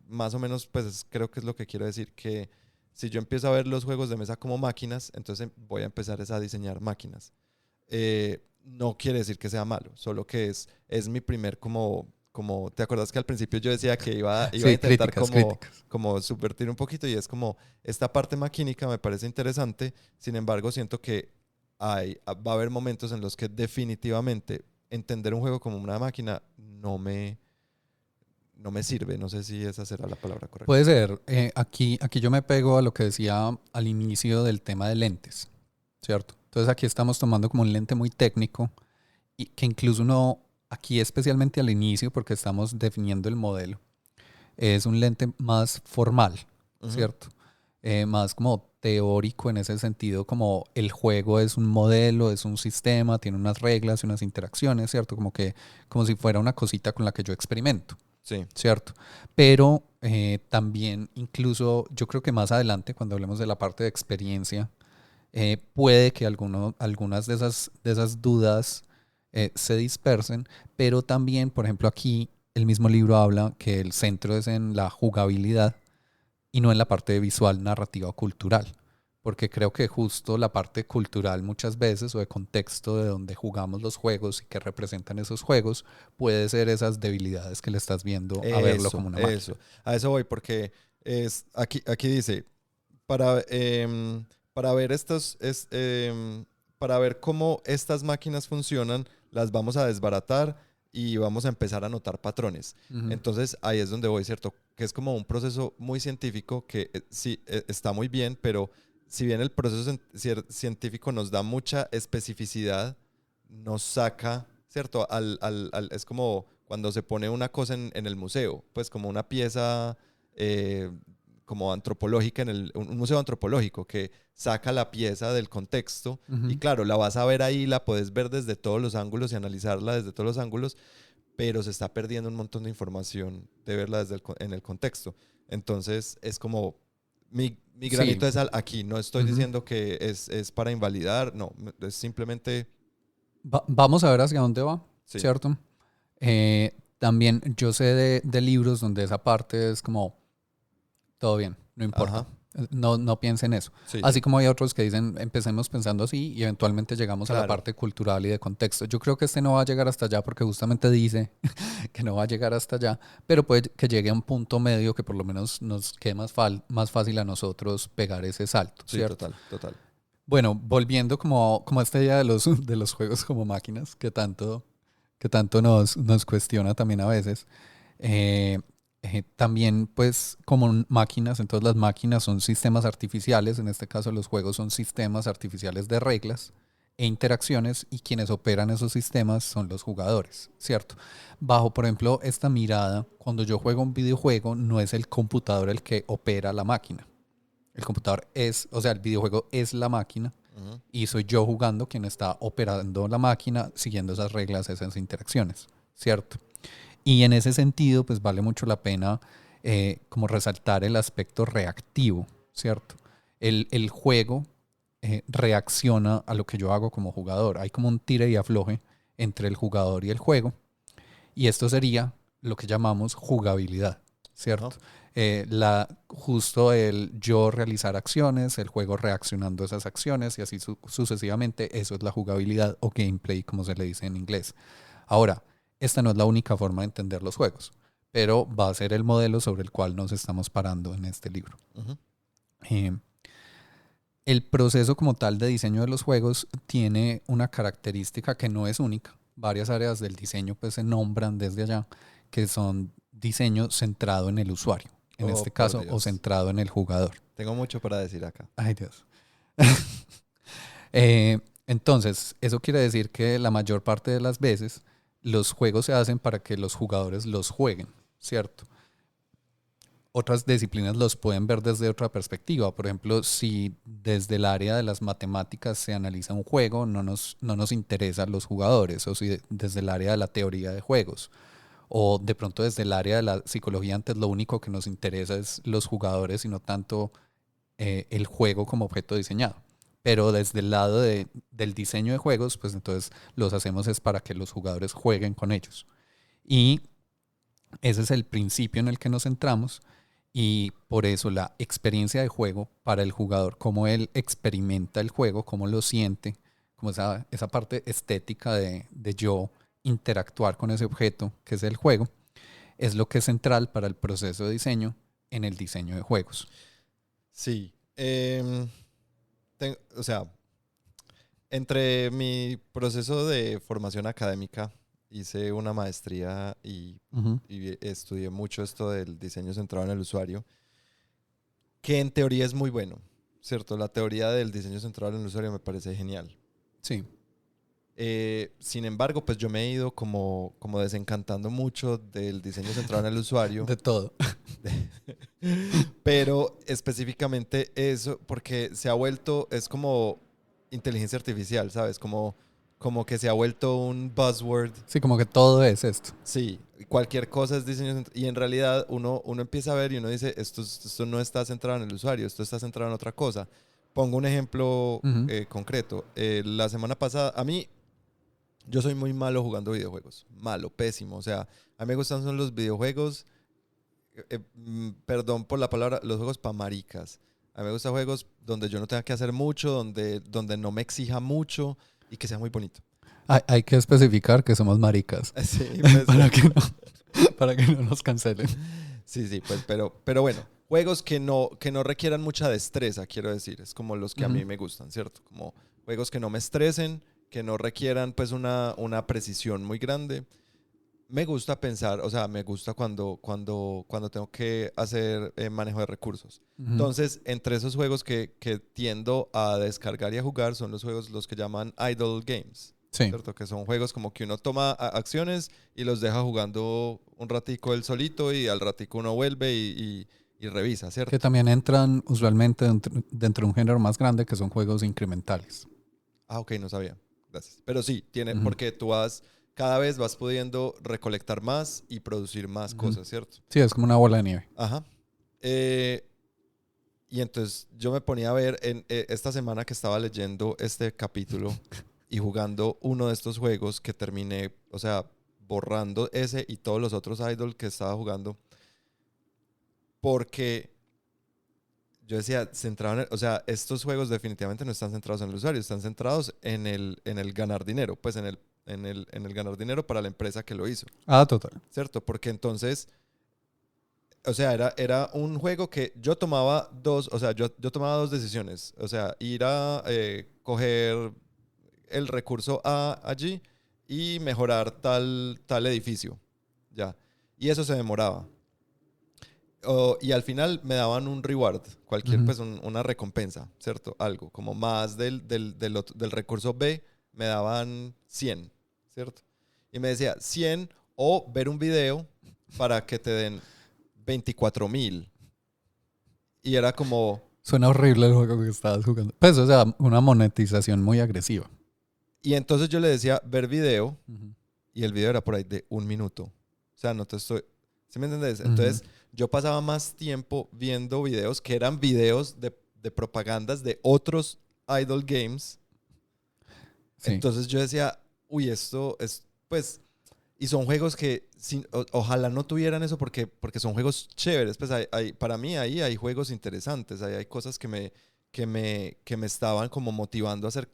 más o menos, pues creo que es lo que quiero decir, que si yo empiezo a ver los juegos de mesa como máquinas, entonces voy a empezar a diseñar máquinas. No quiere decir que sea malo, solo que es mi primer ¿te acuerdas que al principio yo decía que iba a Sí, intentar críticas. como subvertir un poquito y es como esta parte maquínica me parece interesante, sin embargo siento que va a haber momentos en los que definitivamente entender un juego como una máquina no me sirve, no sé si esa será la palabra correcta. Puede ser. Aquí yo me pego a lo que decía al inicio del tema de lentes, ¿cierto? Entonces aquí estamos tomando como un lente muy técnico y que incluso uno, aquí especialmente al inicio, porque estamos definiendo el modelo, es un lente más formal, Ujú. ¿cierto? Más como teórico en ese sentido, como el juego es un modelo, es un sistema, tiene unas reglas y unas interacciones, ¿cierto? Como si fuera una cosita con la que yo experimento. Sí. ¿Cierto? Pero también incluso yo creo que más adelante, cuando hablemos de la parte de experiencia, puede que algunas de esas dudas se dispersen, pero también, por ejemplo, aquí el mismo libro habla que el centro es en la jugabilidad y no en la parte visual, narrativa o cultural. Porque creo que justo la parte cultural muchas veces o de contexto de donde jugamos los juegos y que representan esos juegos puede ser esas debilidades que le estás viendo a verlo como una máquina. Eso. A eso voy porque aquí dice, para, para ver para ver cómo estas máquinas funcionan, las vamos a desbaratar y vamos a empezar a notar patrones. Ujú. Entonces ahí es donde voy, ¿cierto? Que es como un proceso muy científico que sí está muy bien, pero si bien el proceso científico nos da mucha especificidad, nos saca, ¿cierto? Es como cuando se pone una cosa en el museo, pues como una pieza eh, como antropológica, un museo antropológico que saca la pieza del contexto y Ujú. claro, la vas a ver ahí, la puedes ver desde todos los ángulos y analizarla desde todos los ángulos, pero se está perdiendo un montón de información de verla en el contexto. Entonces es como mi Sí. granito de sal aquí, no estoy Ujú. diciendo que es para invalidar, no, es simplemente, Vamos a ver hacia dónde va, sí, ¿cierto? También yo sé de libros donde esa parte es como todo bien, no importa. ajá, No piense en eso. sí, Así sí, como hay otros que dicen, empecemos pensando así y eventualmente llegamos a la claro, parte cultural y de contexto. Yo creo que este no va a llegar hasta allá porque justamente dice que no va a llegar hasta allá, pero puede que llegue a un punto medio que por lo menos nos quede más fácil a nosotros pegar ese salto, sí, ¿cierto? total, total. Bueno, volviendo como a esta idea de de los juegos como máquinas, que tanto nos cuestiona también a veces. Eh, También pues como máquinas, entonces las máquinas son sistemas artificiales, en este caso los juegos son sistemas artificiales de reglas e interacciones y quienes operan esos sistemas son los jugadores, ¿cierto? Bajo, por ejemplo, esta mirada, cuando yo juego un videojuego no es el computador el que opera la máquina. El computador es, o sea, el videojuego es la máquina Ujú. y soy yo jugando quien está operando la máquina siguiendo esas reglas, esas interacciones, ¿cierto? Y en ese sentido, pues vale mucho la pena. como resaltar el aspecto reactivo, ¿cierto? El juego reacciona a lo que yo hago como jugador. Hay como un tire y afloje entre el jugador y el juego. Y esto sería lo que llamamos jugabilidad, ¿cierto? Justo el yo realizar acciones, el juego reaccionando a esas acciones y así sucesivamente. Eso es la jugabilidad o gameplay, como se le dice en inglés. Ahora, esta no es la única forma de entender los juegos, pero va a ser el modelo sobre el cual nos estamos parando en este libro. Uh-huh. El proceso como tal de diseño de los juegos tiene una característica que no es única. Varias áreas del diseño pues se nombran desde allá, que son diseño centrado en el usuario, en este caso, o centrado en el jugador. Tengo mucho para decir acá. Ay, Dios. Entonces, eso quiere decir que la mayor parte de las veces los juegos se hacen para que los jugadores los jueguen, ¿cierto? Otras disciplinas los pueden ver desde otra perspectiva. Por ejemplo, si desde el área de las matemáticas se analiza un juego, no nos interesan los jugadores. O si desde el área de la teoría de juegos. O de pronto desde el área de la psicología, antes lo único que nos interesa es los jugadores y no tanto el juego como objeto diseñado. Pero desde el lado del diseño de juegos, pues entonces los hacemos es para que los jugadores jueguen con ellos. Y ese es el principio en el que nos centramos. Y por eso la experiencia de juego para el jugador, cómo él experimenta el juego, cómo lo siente, como esa parte estética de yo interactuar con ese objeto que es el juego, es lo que es central para el proceso de diseño en el diseño de juegos. Sí. O sea, entre mi proceso de formación académica, hice una maestría y estudié mucho esto del diseño centrado en el usuario, que en teoría es muy bueno, ¿cierto? La teoría del diseño centrado en el usuario me parece genial. Sí. Sin embargo, pues yo me he ido como desencantando mucho del diseño centrado en el usuario. De todo. Pero específicamente eso, porque se ha vuelto, es como inteligencia artificial, ¿sabes? Como que se ha vuelto un buzzword. Sí, como que todo es esto. Sí, cualquier cosa es diseño centrado. Y en realidad uno empieza a ver y uno dice, esto no está centrado en el usuario, esto está centrado en otra cosa. Pongo un ejemplo concreto. La semana pasada, yo soy muy malo jugando videojuegos. Malo, pésimo. O sea, a mí me gustan son los videojuegos, perdón por la palabra, los juegos pa' maricas. A mí me gustan juegos donde yo no tenga que hacer mucho, donde no me exija mucho y que sea muy bonito. Hay que especificar que somos maricas. Sí, pues, para que no nos cancelen. Sí, pues, pero bueno, juegos que no requieran mucha destreza, quiero decir. Es como los que a mí me gustan, ¿cierto? Como juegos que no me estresen, que no requieran pues una precisión muy grande. Me gusta pensar, o sea, me gusta cuando tengo que hacer manejo de recursos. Entonces, entre esos juegos que tiendo a descargar y a jugar son los juegos los que llaman idle games. Sí. ¿Cierto? Que son juegos como que uno toma acciones y los deja jugando un ratico él solito y al ratico uno vuelve y revisa, ¿cierto? Que también entran usualmente dentro de un género más grande que son juegos incrementales. Ah, ok, no sabía. Gracias. Pero sí, porque tú cada vez vas pudiendo recolectar más y producir más cosas, ¿cierto? Sí, es como una bola de nieve. Ajá. Y entonces yo me ponía a ver esta semana que estaba leyendo este capítulo y jugando uno de estos juegos que terminé, o sea, borrando ese y todos los otros idol que estaba jugando, porque yo decía, o sea, estos juegos definitivamente no están centrados en el usuario, están centrados en el ganar dinero, pues en el ganar dinero para la empresa que lo hizo. Ah, total. ¿Cierto? Porque entonces, o sea, era un juego que yo tomaba yo tomaba dos decisiones, o sea, ir a coger el recurso A allí y mejorar tal edificio, ya. Y eso se demoraba. Y al final me daban un reward, pues una recompensa, ¿cierto? Algo, como más del recurso B, me daban 100, ¿cierto? Y me decía 100 o ver un video para que te den 24,000. Y era como... Suena horrible el juego que estabas jugando. Pues, o sea, una monetización muy agresiva. Y entonces yo le decía ver video y el video era por ahí de 1 minuto. O sea, no te estoy... ¿Sí me entendés? Entonces yo pasaba más tiempo viendo videos que eran videos de propagandas de otros idle games. Sí. Entonces yo decía, uy, esto es, pues, y son juegos que ojalá no tuvieran eso porque son juegos chéveres. Pues para mí ahí hay juegos interesantes, ahí hay cosas que me estaban como motivando a hacer,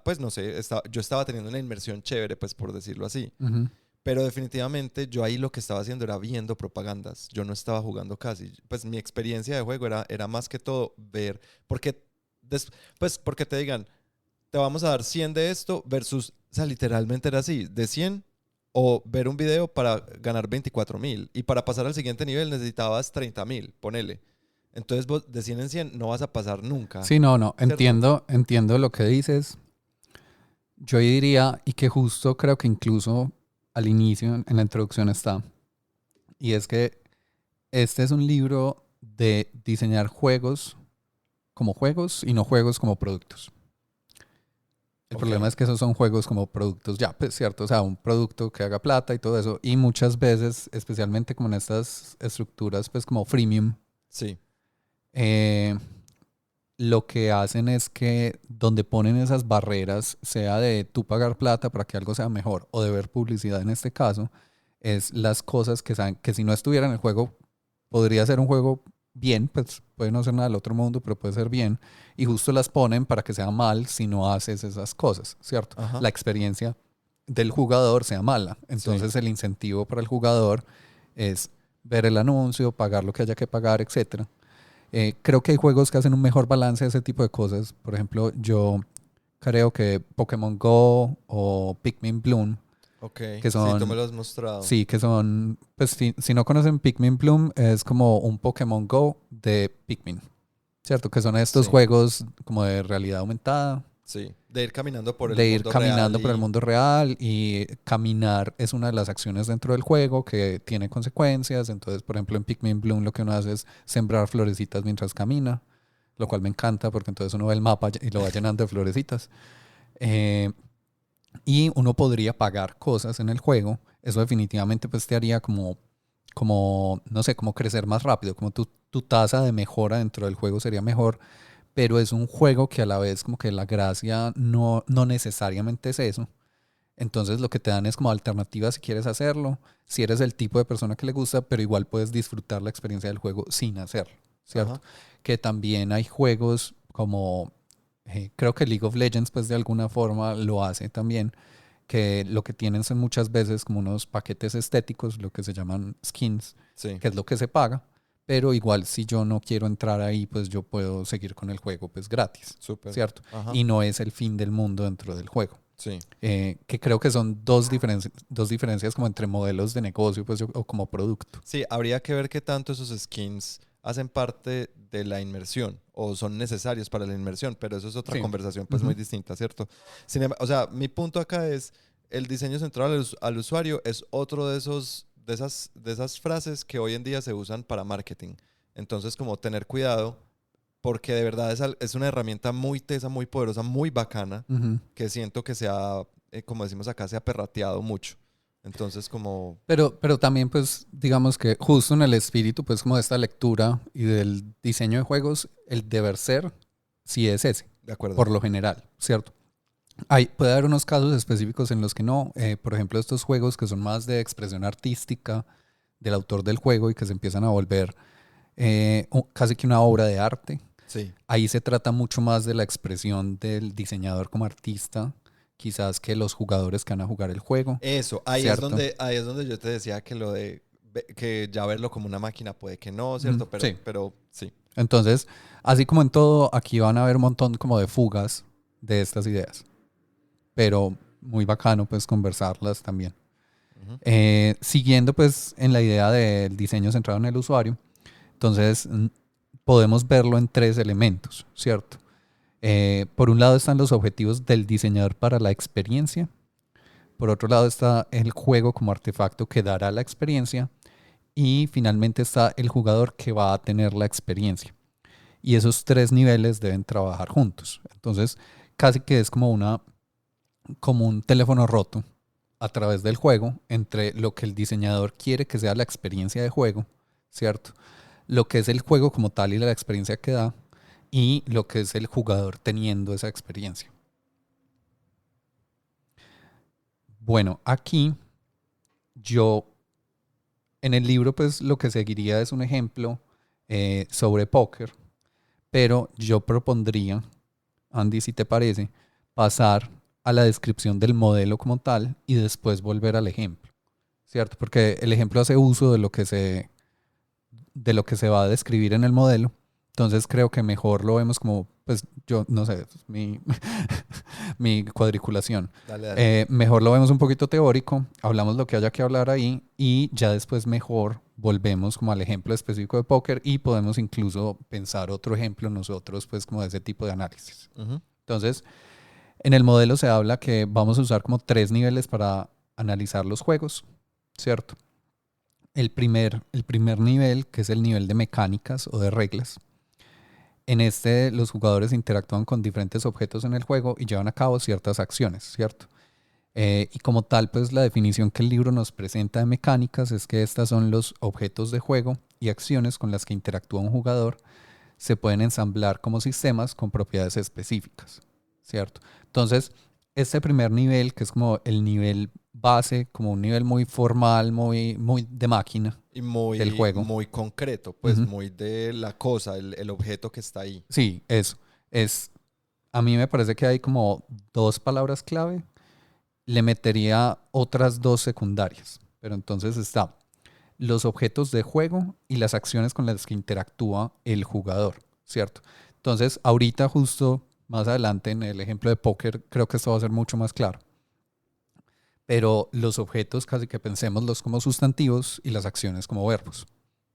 pues no sé, yo estaba teniendo una inmersión chévere, pues por decirlo así. Ujú. Pero definitivamente yo ahí lo que estaba haciendo era viendo propagandas. Yo no estaba jugando casi. Pues mi experiencia de juego era más que todo ver. Porque, pues porque te digan, te vamos a dar 100 de esto versus, o sea, literalmente era así, de 100 o ver un video para ganar 24.000. Y para pasar al siguiente nivel necesitabas 30.000, ponele. Entonces vos de 100 en 100 no vas a pasar nunca, Sí, no, ¿cierto? entiendo lo que dices. Yo diría, y que justo creo que incluso al inicio, en la introducción está, y es que este es un libro de diseñar juegos como juegos y no juegos como productos. El Ok, problema es que esos son juegos como productos ya, pues cierto, o sea, un producto que haga plata y todo eso. Y muchas veces, especialmente como en estas estructuras, pues como freemium, sí. eh, lo que hacen es que donde ponen esas barreras, sea de tú pagar plata para que algo sea mejor o de ver publicidad en este caso, es las cosas que saben que si no estuviera en el juego, podría ser un juego bien, pues puede no ser nada del otro mundo, pero puede ser bien, y justo las ponen para que sea mal si no haces esas cosas, ¿cierto? Ajá, La experiencia del jugador sea mala. sí. Entonces el incentivo para el jugador es ver el anuncio, pagar lo que haya que pagar, etcétera. Creo que hay juegos que hacen un mejor balance de ese tipo de cosas. Por ejemplo, yo creo que Pokémon Go o Pikmin Bloom, Ok, que sí, tú me son, lo has mostrado. sí, que son, pues si no conocen Pikmin Bloom, es como un Pokémon Go de Pikmin, ¿cierto? Que son estos Sí, juegos como de realidad aumentada, sí. De ir caminando por el de ir mundo real caminando por el y... mundo real, y caminar es una de las acciones dentro del juego que tiene consecuencias. Entonces, por ejemplo, en Pikmin Bloom lo que uno hace es sembrar florecitas mientras camina, lo cual me encanta porque entonces uno ve el mapa y lo va llenando de florecitas. Eh, y uno podría pagar cosas en el juego. Eso definitivamente pues te haría como no sé, como crecer más rápido, como tu tasa de mejora dentro del juego sería mejor, pero es un juego que a la vez como que la gracia no necesariamente es eso. Entonces lo que te dan es como alternativas si quieres hacerlo, si eres el tipo de persona que le gusta, pero igual puedes disfrutar la experiencia del juego sin hacerlo, ¿cierto? Ajá, Que también hay juegos como, creo que League of Legends pues de alguna forma lo hace también, que lo que tienen son muchas veces como unos paquetes estéticos, lo que se llaman skins, sí, que es lo que se paga, pero igual si yo no quiero entrar ahí, pues yo puedo seguir con el juego pues gratis, súper. ¿cierto? Ajá, Y no es el fin del mundo dentro del juego. sí. Que creo que son dos diferencias como entre modelos de negocio pues, o como producto. Sí, habría que ver qué tanto esos skins hacen parte de la inmersión o son necesarios para la inmersión, pero eso es otra Sí. conversación pues muy Ujú. distinta, ¿cierto? O sea, mi punto acá es el diseño central al usuario es otro de esas frases que hoy en día se usan para marketing. Entonces, como tener cuidado porque de verdad es una herramienta muy tesa, muy poderosa, muy bacana, Ujú. que siento que como decimos acá, se ha perrateado mucho. Entonces, como, Pero también, pues, digamos que justo en el espíritu, pues, como de esta lectura y del diseño de juegos, el deber ser sí es ese, de acuerdo. por lo general, ¿cierto? Puede haber unos casos específicos en los que no. Por ejemplo, estos juegos que son más de expresión artística del autor del juego y que se empiezan a volver casi que una obra de arte. Sí. Ahí se trata mucho más de la expresión del diseñador como artista, quizás que los jugadores que van a jugar el juego, Eso, ¿cierto? ahí es donde yo te decía que lo de que ya verlo como una máquina puede que no, ¿cierto? Pero, Sí. pero sí. Entonces, así como en todo, aquí van a haber un montón como de fugas de estas ideas, pero muy bacano pues conversarlas también. Ujú. Siguiendo pues en la idea del diseño centrado en el usuario, entonces podemos verlo en tres elementos, ¿cierto? Por un lado están los objetivos del diseñador para la experiencia. Por otro lado está el juego como artefacto que dará la experiencia. Y finalmente está el jugador que va a tener la experiencia. Y esos tres niveles deben trabajar juntos. Entonces, casi que es como un teléfono roto a través del juego entre lo que el diseñador quiere que sea la experiencia de juego, ¿cierto? Lo que es el juego como tal y la experiencia que da y lo que es el jugador teniendo esa experiencia. Bueno, aquí yo en el libro pues lo que seguiría es un ejemplo sobre póker, pero yo propondría, Andy, si te parece, pasar a la descripción del modelo como tal y después volver al ejemplo, ¿cierto? Porque el ejemplo hace uso de lo que se va a describir en el modelo. Entonces creo que mejor lo vemos como, pues yo no sé, mi cuadriculación. Dale, dale. Mejor lo vemos un poquito teórico, hablamos lo que haya que hablar ahí y ya después mejor volvemos como al ejemplo específico de póker y podemos incluso pensar otro ejemplo nosotros, pues como de ese tipo de análisis. Ujú. Entonces, en el modelo se habla que vamos a usar como 3 niveles para analizar los juegos, ¿cierto? El primer nivel, que es el nivel de mecánicas o de reglas. En este, los jugadores interactúan con diferentes objetos en el juego y llevan a cabo ciertas acciones, ¿cierto? Y como tal, pues la definición que el libro nos presenta de mecánicas es que estas son los objetos de juego y acciones con las que interactúa un jugador, se pueden ensamblar como sistemas con propiedades específicas, ¿cierto? Entonces, este primer nivel, que es como el nivel base, como un nivel muy formal, muy de máquina Y del muy, juego. muy concreto, pues Ujú. muy de la cosa, el objeto que está ahí. Sí, eso. A mí me parece que hay como 2 palabras clave. Le metería otras 2 secundarias. Pero entonces está los objetos de juego y las acciones con las que interactúa el jugador, ¿cierto? Entonces, ahorita justo más adelante en el ejemplo de póker, creo que esto va a ser mucho más claro. Pero los objetos casi que pensémoslos como sustantivos y las acciones como verbos,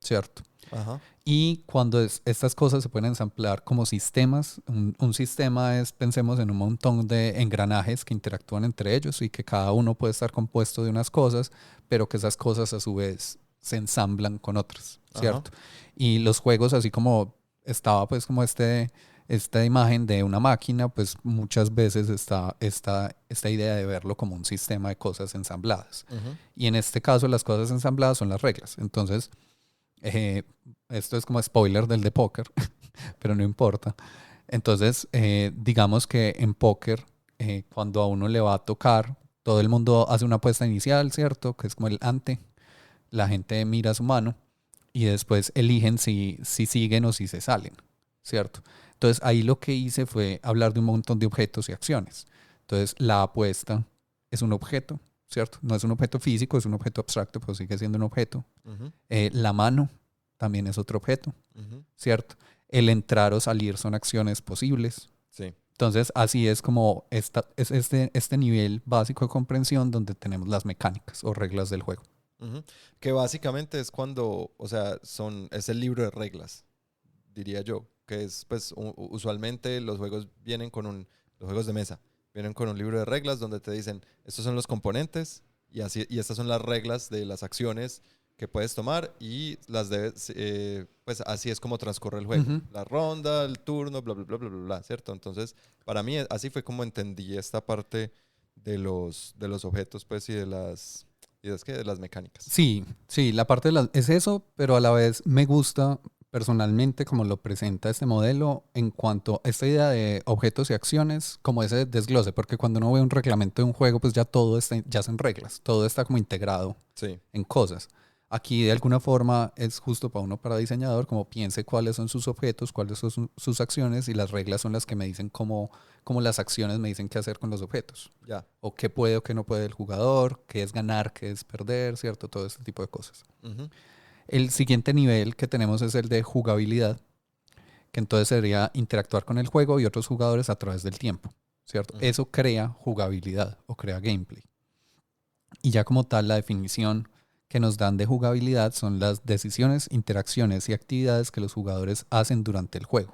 ¿cierto? Ajá. Y cuando estas cosas se pueden ensamblar como sistemas, un sistema es, pensemos en un montón de engranajes que interactúan entre ellos y que cada uno puede estar compuesto de unas cosas, pero que esas cosas a su vez se ensamblan con otras, Ajá. ¿cierto? Y los juegos, así como estaba pues como esta imagen de una máquina, pues muchas veces está esta idea de verlo como un sistema de cosas ensambladas. Ujú. Y en este caso las cosas ensambladas son las reglas. Entonces, eh, esto es como spoiler del de póker, pero no importa. Entonces, digamos que en póker, cuando a uno le va a tocar, todo el mundo hace una apuesta inicial, ¿cierto? Que es como el ante. La gente mira su mano y después eligen si siguen o si se salen, ¿cierto? Entonces, ahí lo que hice fue hablar de un montón de objetos y acciones. Entonces, la apuesta es un objeto, ¿cierto? No es un objeto físico, es un objeto abstracto, pero sigue siendo un objeto. Ujú. La mano también es otro objeto, Ujú. ¿cierto? El entrar o salir son acciones posibles. Sí. Entonces, así es como este nivel básico de comprensión donde tenemos las mecánicas o reglas del juego. Ujú. Que básicamente es cuando, o sea, es el libro de reglas, diría yo, que es, pues, usualmente los juegos de mesa, vienen con un libro de reglas donde te dicen, estos son los componentes y así, y estas son las reglas de las acciones que puedes tomar y las debes, pues así es como transcurre el juego. Ujú. La ronda, el turno, bla, bla, bla, bla, bla, bla, ¿cierto? Entonces, para mí así fue como entendí esta parte de los objetos, pues, y es que de las mecánicas. Sí, sí, la parte de es eso, pero a la vez me gusta personalmente como lo presenta este modelo en cuanto a esta idea de objetos y acciones, como ese desglose, porque cuando uno ve un reglamento de un juego, pues ya todo está, ya son reglas, todo está como integrado Sí. en cosas. Aquí de alguna forma es justo para uno, para diseñador, como piense cuáles son sus objetos, cuáles son sus acciones y las reglas son las que me dicen cómo las acciones me dicen qué hacer con los objetos. Ya. O qué puede o qué no puede el jugador, qué es ganar, qué es perder, ¿cierto? Todo este tipo de cosas. Ujú. El siguiente nivel que tenemos es el de jugabilidad, que entonces sería interactuar con el juego y otros jugadores a través del tiempo, ¿cierto? Ujú. Eso crea jugabilidad o crea gameplay. Y ya como tal, la definición que nos dan de jugabilidad son las decisiones, interacciones y actividades que los jugadores hacen durante el juego,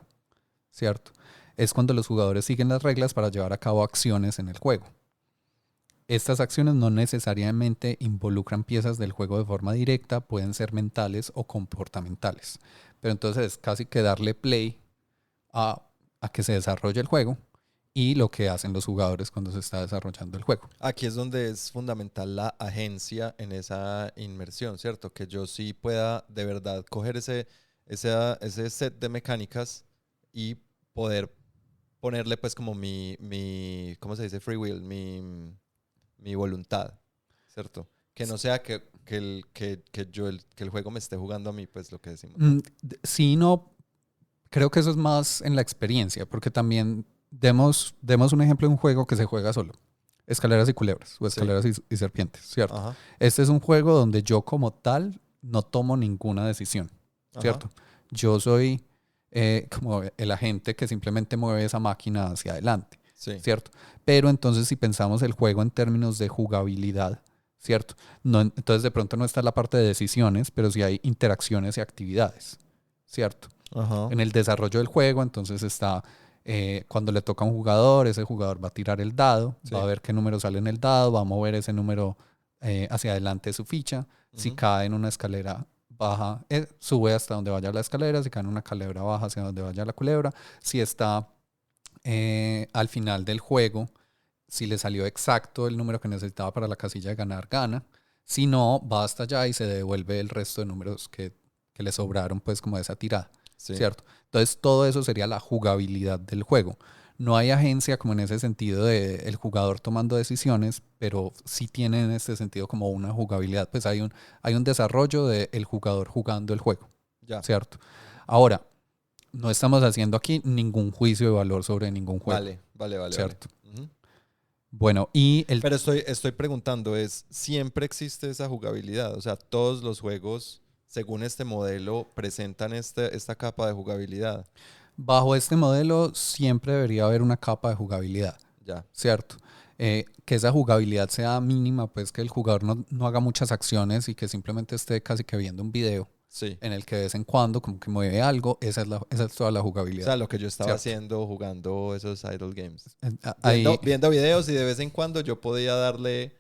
¿cierto? Es cuando los jugadores siguen las reglas para llevar a cabo acciones en el juego. Estas acciones no necesariamente involucran piezas del juego de forma directa, pueden ser mentales o comportamentales. Pero entonces es casi que darle play a, a que se desarrolle el juego y lo que hacen los jugadores cuando se está desarrollando el juego. Aquí es donde es fundamental la agencia en esa inmersión, ¿cierto? Que yo sí pueda de verdad coger ese set de mecánicas y poder ponerle pues como ¿cómo se dice? Free will, mi voluntad, ¿cierto? Que no sea que el juego me esté jugando a mí, pues lo que decimos, ¿no? Sí, no, creo que eso es más en la experiencia, porque también demos un ejemplo de un juego que se juega solo. Escaleras y culebras, o Sí. escaleras y serpientes, ¿cierto? Ajá, Este es un juego donde yo como tal no tomo ninguna decisión, ajá, ¿cierto? Yo soy como el agente que simplemente mueve esa máquina hacia adelante, sí, ¿cierto? Pero entonces si pensamos el juego en términos de jugabilidad, ¿cierto? No, entonces de pronto no está la parte de decisiones, pero sí hay interacciones y actividades, ¿cierto? ajá, En el desarrollo del juego, entonces está cuando le toca a un jugador, ese jugador va a tirar el dado, sí, va a ver qué número sale en el dado, va a mover ese número hacia adelante de su ficha. Si ujú, cae en una escalera baja, sube hasta donde vaya la escalera. Si cae en una culebra, baja hacia donde vaya la culebra. Si está al final del juego, si le salió exacto el número que necesitaba para la casilla de ganar, gana. Si no, va hasta allá y se devuelve el resto de números que le sobraron, pues, como de esa tirada, sí, ¿cierto? Entonces, todo eso sería la jugabilidad del juego. No hay agencia como en ese sentido de el jugador tomando decisiones, pero sí tiene en este sentido como una jugabilidad. Pues hay un desarrollo del jugador jugando el juego, ya. ¿cierto? Ahora, no estamos haciendo aquí ningún juicio de valor sobre ningún juego, Vale, vale, vale, vale. ¿cierto? Ujú. Bueno, y Pero estoy preguntando, ¿siempre existe esa jugabilidad? O sea, todos los juegos, según este modelo, presentan esta capa de jugabilidad. bajo este modelo siempre debería haber una capa de jugabilidad, Ya, ¿cierto? Que esa jugabilidad sea mínima, pues que el jugador no haga muchas acciones y que simplemente esté casi que viendo un video sí. en el que de vez en cuando como que mueve algo, esa es toda la O jugabilidad, sea, lo que yo estaba ¿cierto? haciendo jugando esos idle games. Ahí Viendo videos y de vez en cuando yo podía darle,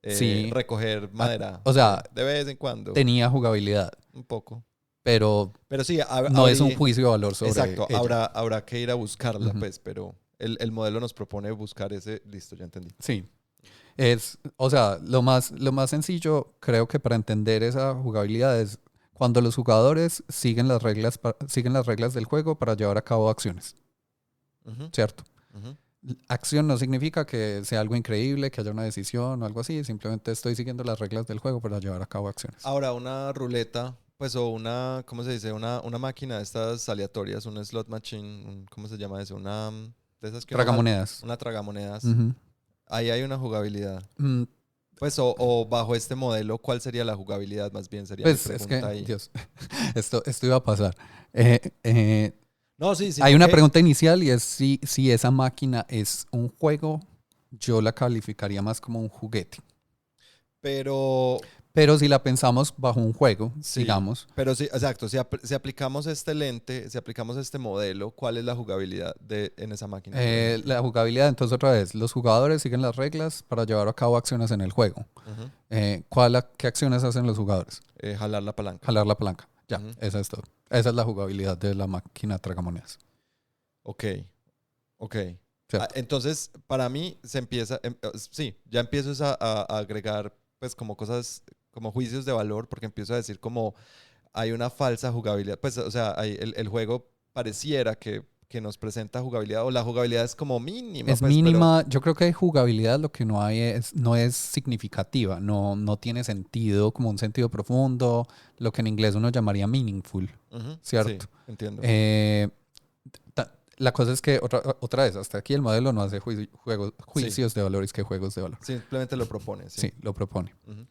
sí, recoger madera. o sea, De vez en cuando, tenía jugabilidad, un poco. pero Pero sí, no es un juicio de valor sobre exacto, ella. habrá que ir a buscarla, Ujú. pues, pero el modelo nos propone buscar ese. Listo, ya entendí. Sí. O sea, lo más sencillo, creo que para entender esa jugabilidad es cuando los jugadores siguen siguen las reglas del juego para llevar a cabo acciones, Ujú, ¿cierto? ujú. Acción no significa que sea algo increíble, que haya una decisión o algo así, simplemente estoy siguiendo las reglas del juego para llevar a cabo acciones. Ahora, una ruleta, pues, o ¿cómo se dice? Una máquina de estas aleatorias, un slot machine, ¿cómo se llama eso? De esas que uno Tragamonedas. una tragamonedas. Ujú. Ahí hay una jugabilidad. Mm, Pues, o bajo este modelo, ¿cuál sería la jugabilidad? Más bien sería mi pues es pregunta que, ahí. Dios, esto iba a pasar. Eh, eh, No, sí, Hay sino una que, pregunta inicial y es si esa máquina es un juego, yo la calificaría más como un juguete. pero Pero si la pensamos bajo un juego, sí, digamos, pero sí, exacto. Si aplicamos este lente, si aplicamos este modelo, ¿cuál es la jugabilidad en esa máquina, por ejemplo? la jugabilidad, entonces otra vez, los jugadores siguen las reglas para llevar a cabo acciones en el juego. Ujú. ¿Qué acciones hacen los jugadores? Jalar la palanca. Jalar la palanca. Ya, Ujú. esa es todo. Esa es la jugabilidad de la máquina tragamonedas. Ok, ok. ¿Cierto? Entonces, para mí se empieza, sí, ya empiezo a agregar pues como cosas, como juicios de valor, porque empiezo a decir como hay una falsa jugabilidad, pues o sea, el juego pareciera que nos presenta jugabilidad o la jugabilidad es como mínima, Es pues, pero... mínima, yo creo que hay jugabilidad, lo que no hay no es significativa, no tiene sentido, como un sentido profundo, lo que en inglés uno llamaría meaningful, Ujú, sí, ¿cierto? entiendo. Eh, la cosa es que, otra vez, hasta aquí el modelo no hace Sí, juicios de valores que juegos de valor. simplemente lo propone, sí. Sí, lo propone. Ujú,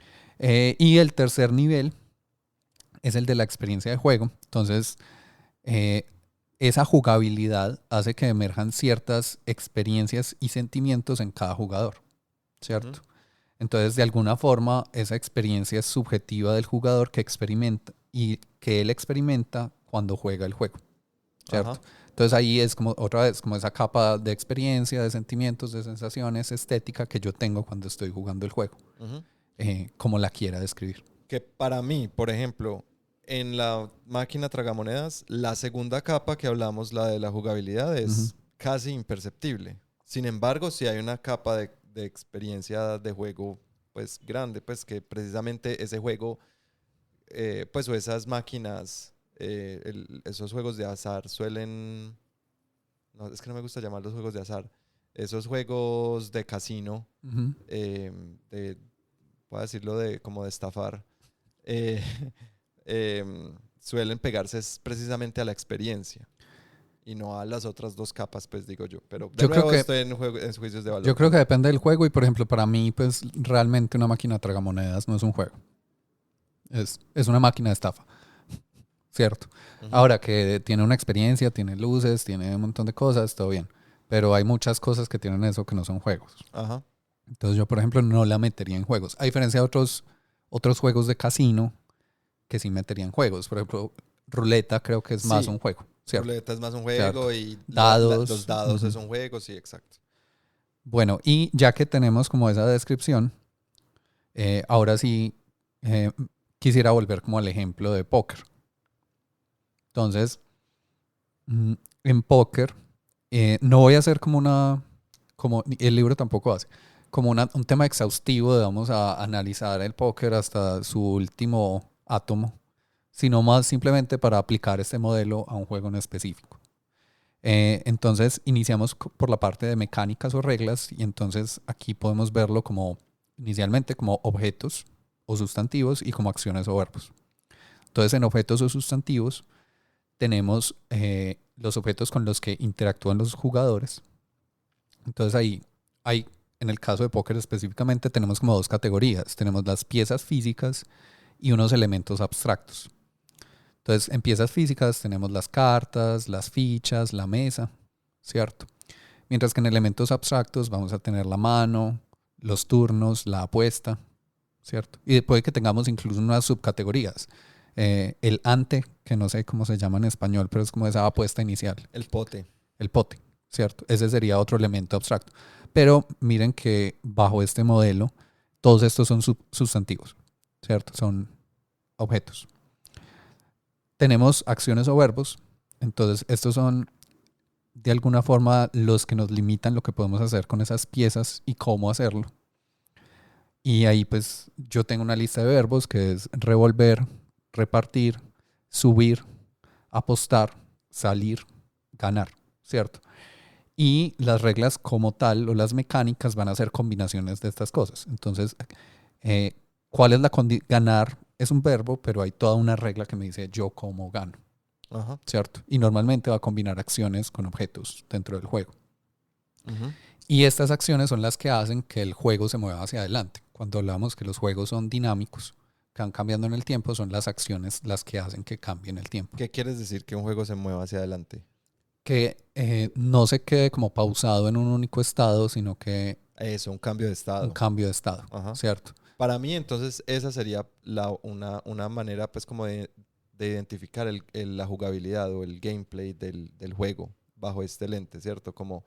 Y el tercer nivel es el de la experiencia de juego. Entonces, eh, esa jugabilidad hace que emerjan ciertas experiencias y sentimientos en cada jugador, ujú, ¿cierto? Entonces, de alguna forma, esa experiencia es subjetiva del jugador que experimenta y que él experimenta cuando juega el juego, ¿cierto? ajá, Entonces ahí es como otra vez, como esa capa de experiencia, de sentimientos, de sensaciones, estética que yo tengo cuando estoy jugando el juego, ujú. como la quiera describir. Que para mí, por ejemplo, en la máquina tragamonedas, la segunda capa que hablamos, la de la jugabilidad, Ujú. es casi imperceptible. Sin embargo, sí hay una capa de experiencia de juego pues grande, pues que precisamente ese juego, pues o esas máquinas, esos juegos de azar suelen, no, es que no me gusta llamarlos juegos de azar, esos juegos de casino, Ujú. eh, de, puedo decirlo de como de estafar, eh, suelen pegarse precisamente a la experiencia y no a las otras dos capas, pues digo yo. Pero de Yo creo nuevo que, estoy en juicios de yo valor. creo que depende del juego y, por ejemplo, para mí, pues realmente una máquina tragamonedas no es un juego. Es una máquina de estafa, ¿cierto? Ujú. Ahora que tiene una experiencia, tiene luces, tiene un montón de cosas, todo bien. Pero hay muchas cosas que tienen eso que no son juegos. Ajá. Entonces yo, por ejemplo, no la metería en juegos. A diferencia de otros juegos de casino que sí metería en juegos. Por ejemplo, ruleta creo que es más Sí, un juego, ¿cierto? ruleta es más un ¿Cierto? juego y los Dados. dados es Ujú. un juego, sí, exacto. Bueno, y ya que tenemos como esa descripción, ahora sí eh, quisiera volver como al ejemplo de póker. Entonces, en póker, no voy a hacer como el libro tampoco hace, como un tema exhaustivo de vamos a analizar el póker hasta su último átomo, sino más simplemente para aplicar este modelo a un juego en específico. Entonces, iniciamos por la parte de mecánicas o reglas y entonces aquí podemos verlo como inicialmente como objetos o sustantivos y como acciones o verbos. Entonces, en objetos o sustantivos tenemos los objetos con los que interactúan los jugadores. Entonces hay, en el caso de póker específicamente, tenemos como dos categorías. Tenemos las piezas físicas y unos elementos abstractos. Entonces, en piezas físicas tenemos las cartas, las fichas, la mesa, ¿cierto? Mientras que en elementos abstractos vamos a tener la mano, los turnos, la apuesta, ¿cierto? Y puede que tengamos incluso unas subcategorías. El ante, que no sé cómo se llama en español, pero es como esa apuesta inicial. El pote. El pote, ¿cierto? Ese sería otro elemento abstracto. Pero miren que bajo este modelo, todos estos son sustantivos, ¿cierto? Son objetos. Tenemos acciones o verbos. Entonces, estos son de alguna forma los que nos limitan lo que podemos hacer con esas piezas y cómo hacerlo. Y ahí pues yo tengo una lista de verbos que es revolver, repartir, subir, apostar, salir, ganar, ¿cierto? Y las reglas como tal o las mecánicas van a ser combinaciones de estas cosas. Entonces, eh, ¿cuál es la condición? Ganar es un verbo, pero hay toda una regla que me dice yo cómo gano, Ajá. ¿cierto? Y normalmente va a combinar acciones con objetos dentro del juego. Ujú. Y estas acciones son las que hacen que el juego se mueva hacia adelante. Cuando hablamos que los juegos son dinámicos, que van cambiando en el tiempo, son las acciones las que hacen que cambien el tiempo. ¿Qué quieres decir que un juego se mueva hacia adelante? Que no se quede como pausado en un único estado, sino que Eso, un cambio de un estado. cambio de estado, Ajá. ¿cierto? Para mí, entonces, esa sería una manera, pues, como de identificar la jugabilidad o el gameplay del juego bajo este lente, ¿cierto? Como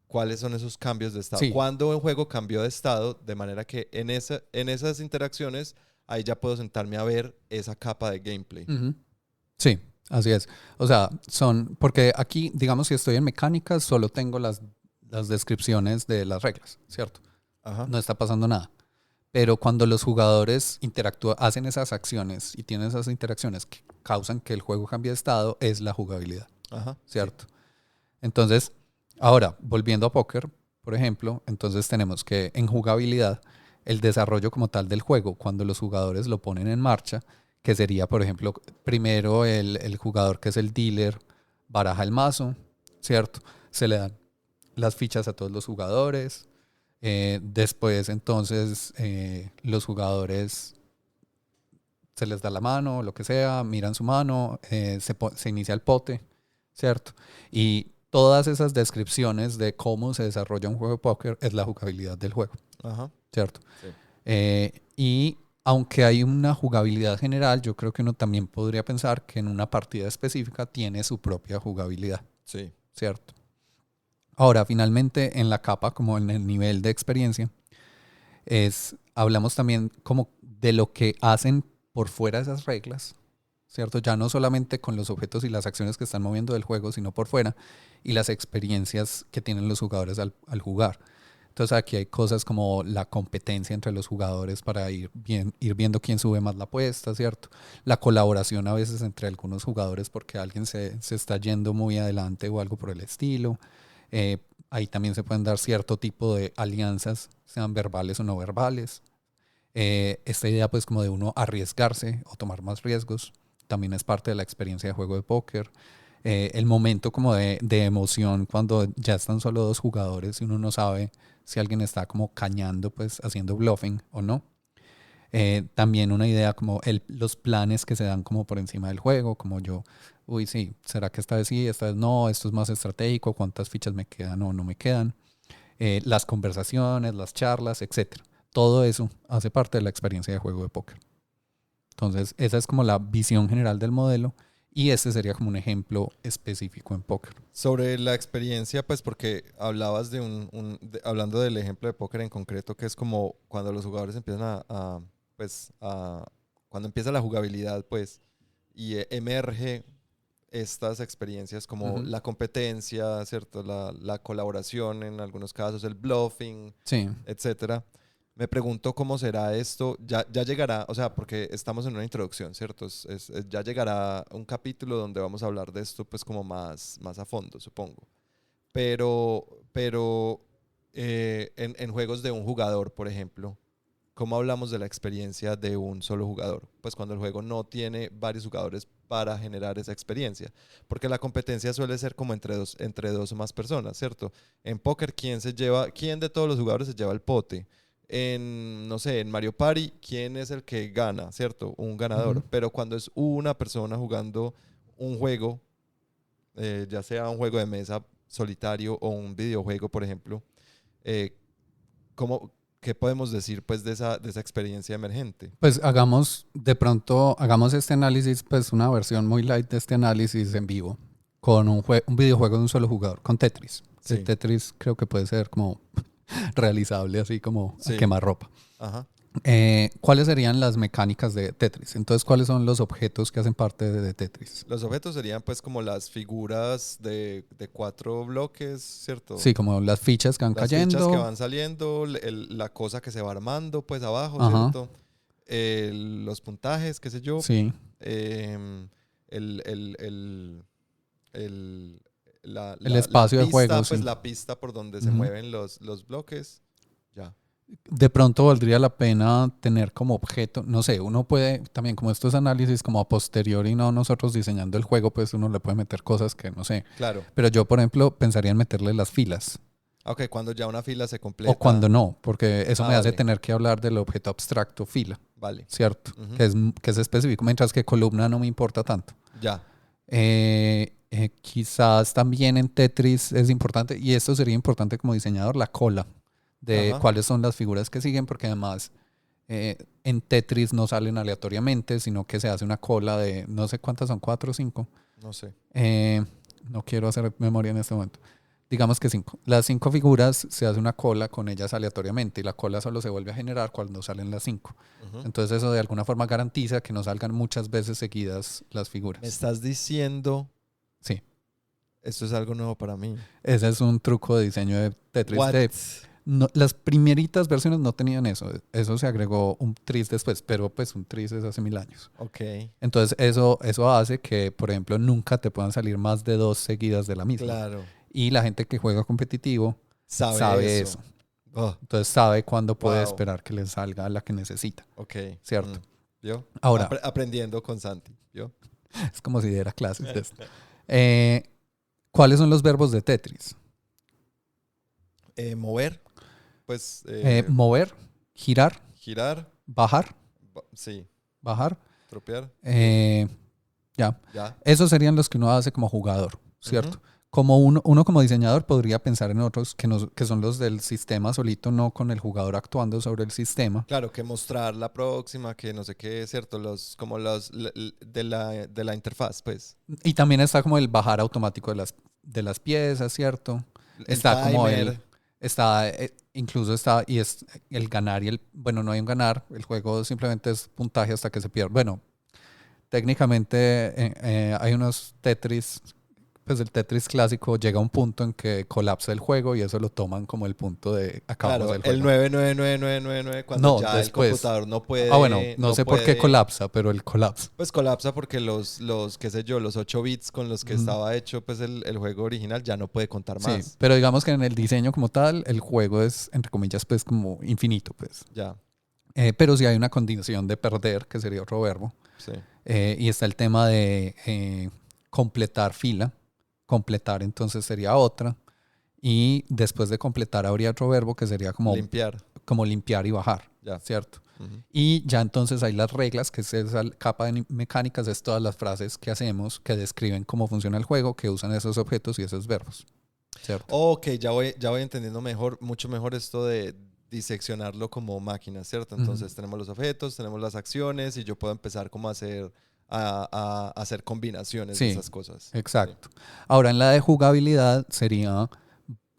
cuáles son esos cambios de estado. Sí, Cuando un juego cambió de estado, de manera que en esas interacciones, ahí ya puedo sentarme a ver esa capa de gameplay. ujú, sí, así es. O sea, porque aquí, digamos, si estoy en mecánicas, solo tengo las descripciones de las reglas, ¿cierto? Ajá, No está pasando nada. Pero cuando los jugadores hacen esas acciones y tienen esas interacciones que causan que el juego cambie de estado, es la jugabilidad, ajá, sí. ¿cierto? Entonces, ahora, volviendo a póker, por ejemplo, entonces tenemos que en jugabilidad, el desarrollo como tal del juego, cuando los jugadores lo ponen en marcha, que sería, por ejemplo, primero el jugador que es el dealer baraja el mazo, ¿cierto? Se le dan las fichas a todos los jugadores. Después, entonces, los jugadores se les da la mano, lo que sea, miran su mano, se inicia el pote, ¿cierto? Y todas esas descripciones de cómo se desarrolla un juego de póker es la jugabilidad del juego, Ajá, ¿cierto? sí. Y aunque hay una jugabilidad general, yo creo que uno también podría pensar que en una partida específica tiene su propia jugabilidad, Sí. ¿cierto? Ahora, finalmente, en la capa, como en el nivel de experiencia, hablamos también como de lo que hacen por fuera de esas reglas, ¿cierto? Ya no solamente con los objetos y las acciones que están moviendo del juego, sino por fuera, y las experiencias que tienen los jugadores al jugar. Entonces aquí hay cosas como la competencia entre los jugadores para ir viendo quién sube más la apuesta, ¿cierto? La colaboración a veces entre algunos jugadores porque alguien se está yendo muy adelante o algo por el estilo. Eh, Ahí también se pueden dar cierto tipo de alianzas, sean verbales o no verbales. Esta idea pues como de uno arriesgarse o tomar más riesgos también es parte de la experiencia de juego de póker. El momento como de emoción cuando ya están solo dos jugadores y uno no sabe si alguien está como cañando, pues haciendo bluffing o no. También una idea como los planes que se dan como por encima del juego, como yo, uy, sí, ¿será que esta vez sí, esta vez no? Esto es más estratégico, ¿cuántas fichas me quedan o no me quedan? Las conversaciones, las charlas, etcétera. Todo eso hace parte de la experiencia de juego de póker. Entonces, esa es como la visión general del modelo y este sería como un ejemplo específico en póker. Sobre la experiencia, pues porque hablabas hablando del ejemplo de póker en concreto, que es como cuando los jugadores empiezan cuando empieza la jugabilidad, pues, y emerge estas experiencias como Ujú. la competencia, ¿cierto? La colaboración en algunos casos, el bluffing, Sí, etcétera. Me pregunto cómo será esto. Ya llegará, o sea, porque estamos en una introducción, ¿cierto? Ya llegará un capítulo donde vamos a hablar de esto, pues, como más a fondo, supongo. Pero en juegos de un jugador, por ejemplo, ¿cómo hablamos de la experiencia de un solo jugador? Pues cuando el juego no tiene varios jugadores para generar esa experiencia. Porque la competencia suele ser como entre dos o más personas, ¿cierto? En póker, ¿quién de todos los jugadores se lleva el pote? No sé, en Mario Party, ¿quién es el que gana, ¿cierto? Un ujú. ganador. Pero cuando es una persona jugando un juego, ya sea un juego de mesa solitario o un videojuego, por ejemplo, eh, ¿cómo, qué podemos decir pues de esa experiencia emergente? Pues hagamos este análisis, pues una versión muy light de este análisis en vivo, con un videojuego de un solo jugador, con Tetris. Que Sí, Tetris creo que puede ser como realizable, así como a sí, quemarropa. ajá. ¿Cuáles serían las mecánicas de Tetris? Entonces, ¿cuáles son los objetos que hacen parte de Tetris? Los objetos serían pues como las figuras de 4 bloques, ¿cierto? Sí, como las fichas que van Las fichas que cayendo. van saliendo, la cosa que se va armando pues abajo, Ajá, ¿cierto? Los puntajes, qué sé yo. sí. em, el, el, el, el- El la espacio de juego, pista, pues sí. la pista por donde se Ujú. mueven los bloques. Ya. De pronto valdría la pena tener como objeto, no sé, uno puede también como estos análisis como a posteriori, no nosotros diseñando el juego, pues uno le puede meter cosas que no sé. Claro. Pero yo, por ejemplo, pensaría en meterle las filas. Ok, cuando ya una fila se O cuando completa. no, porque eso Ah, me hace vale, tener que hablar del objeto abstracto fila, vale. ¿cierto? Ujú. Que es específico, mientras que columna no me importa tanto. Ya. Quizás también en Tetris es importante, y esto sería importante como diseñador, la cola de Ajá. cuáles son las figuras que siguen, porque además en Tetris no salen aleatoriamente, sino que se hace una cola de no sé cuántas son, 4 o 5. No sé. Eh, no quiero hacer memoria en este momento. Digamos que 5. Las 5 figuras se hace una cola con ellas aleatoriamente y la cola solo se vuelve a generar cuando salen las 5. Ujú. Entonces eso de alguna forma garantiza que no salgan muchas veces seguidas las Me figuras. estás diciendo, Sí, esto es algo nuevo para mí. ese es un truco de diseño de Tetris. What? Las primeritas versiones no tenían eso. Eso se agregó un tris después, pero pues un tris es hace 1000 años. Ok, Entonces eso hace que, por ejemplo, nunca te puedan salir más de 2 seguidas de la misma. claro. Y la gente que juega competitivo Sabe sabe eso. eso. Oh, Entonces sabe cuándo puede wow. esperar que le salga la que necesita, Ok. ¿cierto? ¿Vio? Ahora, Aprendiendo con Santi. ¿Vio? es como si diera clases de esto. Eh, ¿Cuáles son los verbos de Tetris? Mover, pues Mover, girar, girar, bajar, sí, bajar. tropear, sí, eh, ya. ya. Esos serían los que uno hace como jugador, Ujú. ¿cierto? Como uno como diseñador podría pensar en otros que son los del sistema solito, no con el jugador actuando sobre el sistema. Claro, que mostrar la próxima, que no sé qué, ¿cierto? Como los de la interfaz, pues. Y también está como el bajar automático de las piezas, ¿cierto? El Está como timer. incluso está, y es el ganar bueno, no hay un ganar, el juego simplemente es puntaje hasta que se pierde. Bueno, técnicamente hay unos Tetris, pues el Tetris clásico llega a un punto en que colapsa el juego y eso lo toman como el punto de acabamos Claro, el el juego. 99999 cuando No, ya el después. computador no Bueno, puede, no sé por qué colapsa, pero el colapsa. pues colapsa porque qué sé yo, los 8 bits con los que Ujú. estaba hecho pues el juego original ya no puede contar Sí, más. pero digamos que en el diseño como tal, el juego es, entre comillas, pues como infinito, pues. Ya, Pero sí hay una condición de perder, que sería otro verbo. sí. Y está el tema de completar fila. Completar entonces sería otra. Y después de completar habría otro verbo que sería Limpiar, como limpiar y bajar, ya. ¿cierto? Ujú. Y ya entonces hay las reglas, que es esa capa de mecánicas, es todas las frases que hacemos que describen cómo funciona el juego, que usan esos objetos y esos verbos, ¿cierto? Ok, ya voy entendiendo mejor, mucho mejor esto de diseccionarlo como máquina, ¿cierto? Ujú. Entonces tenemos los objetos, tenemos las acciones y yo puedo empezar como a hacer combinaciones de Sí, esas cosas. Sí. exacto. Ahora en la de jugabilidad sería,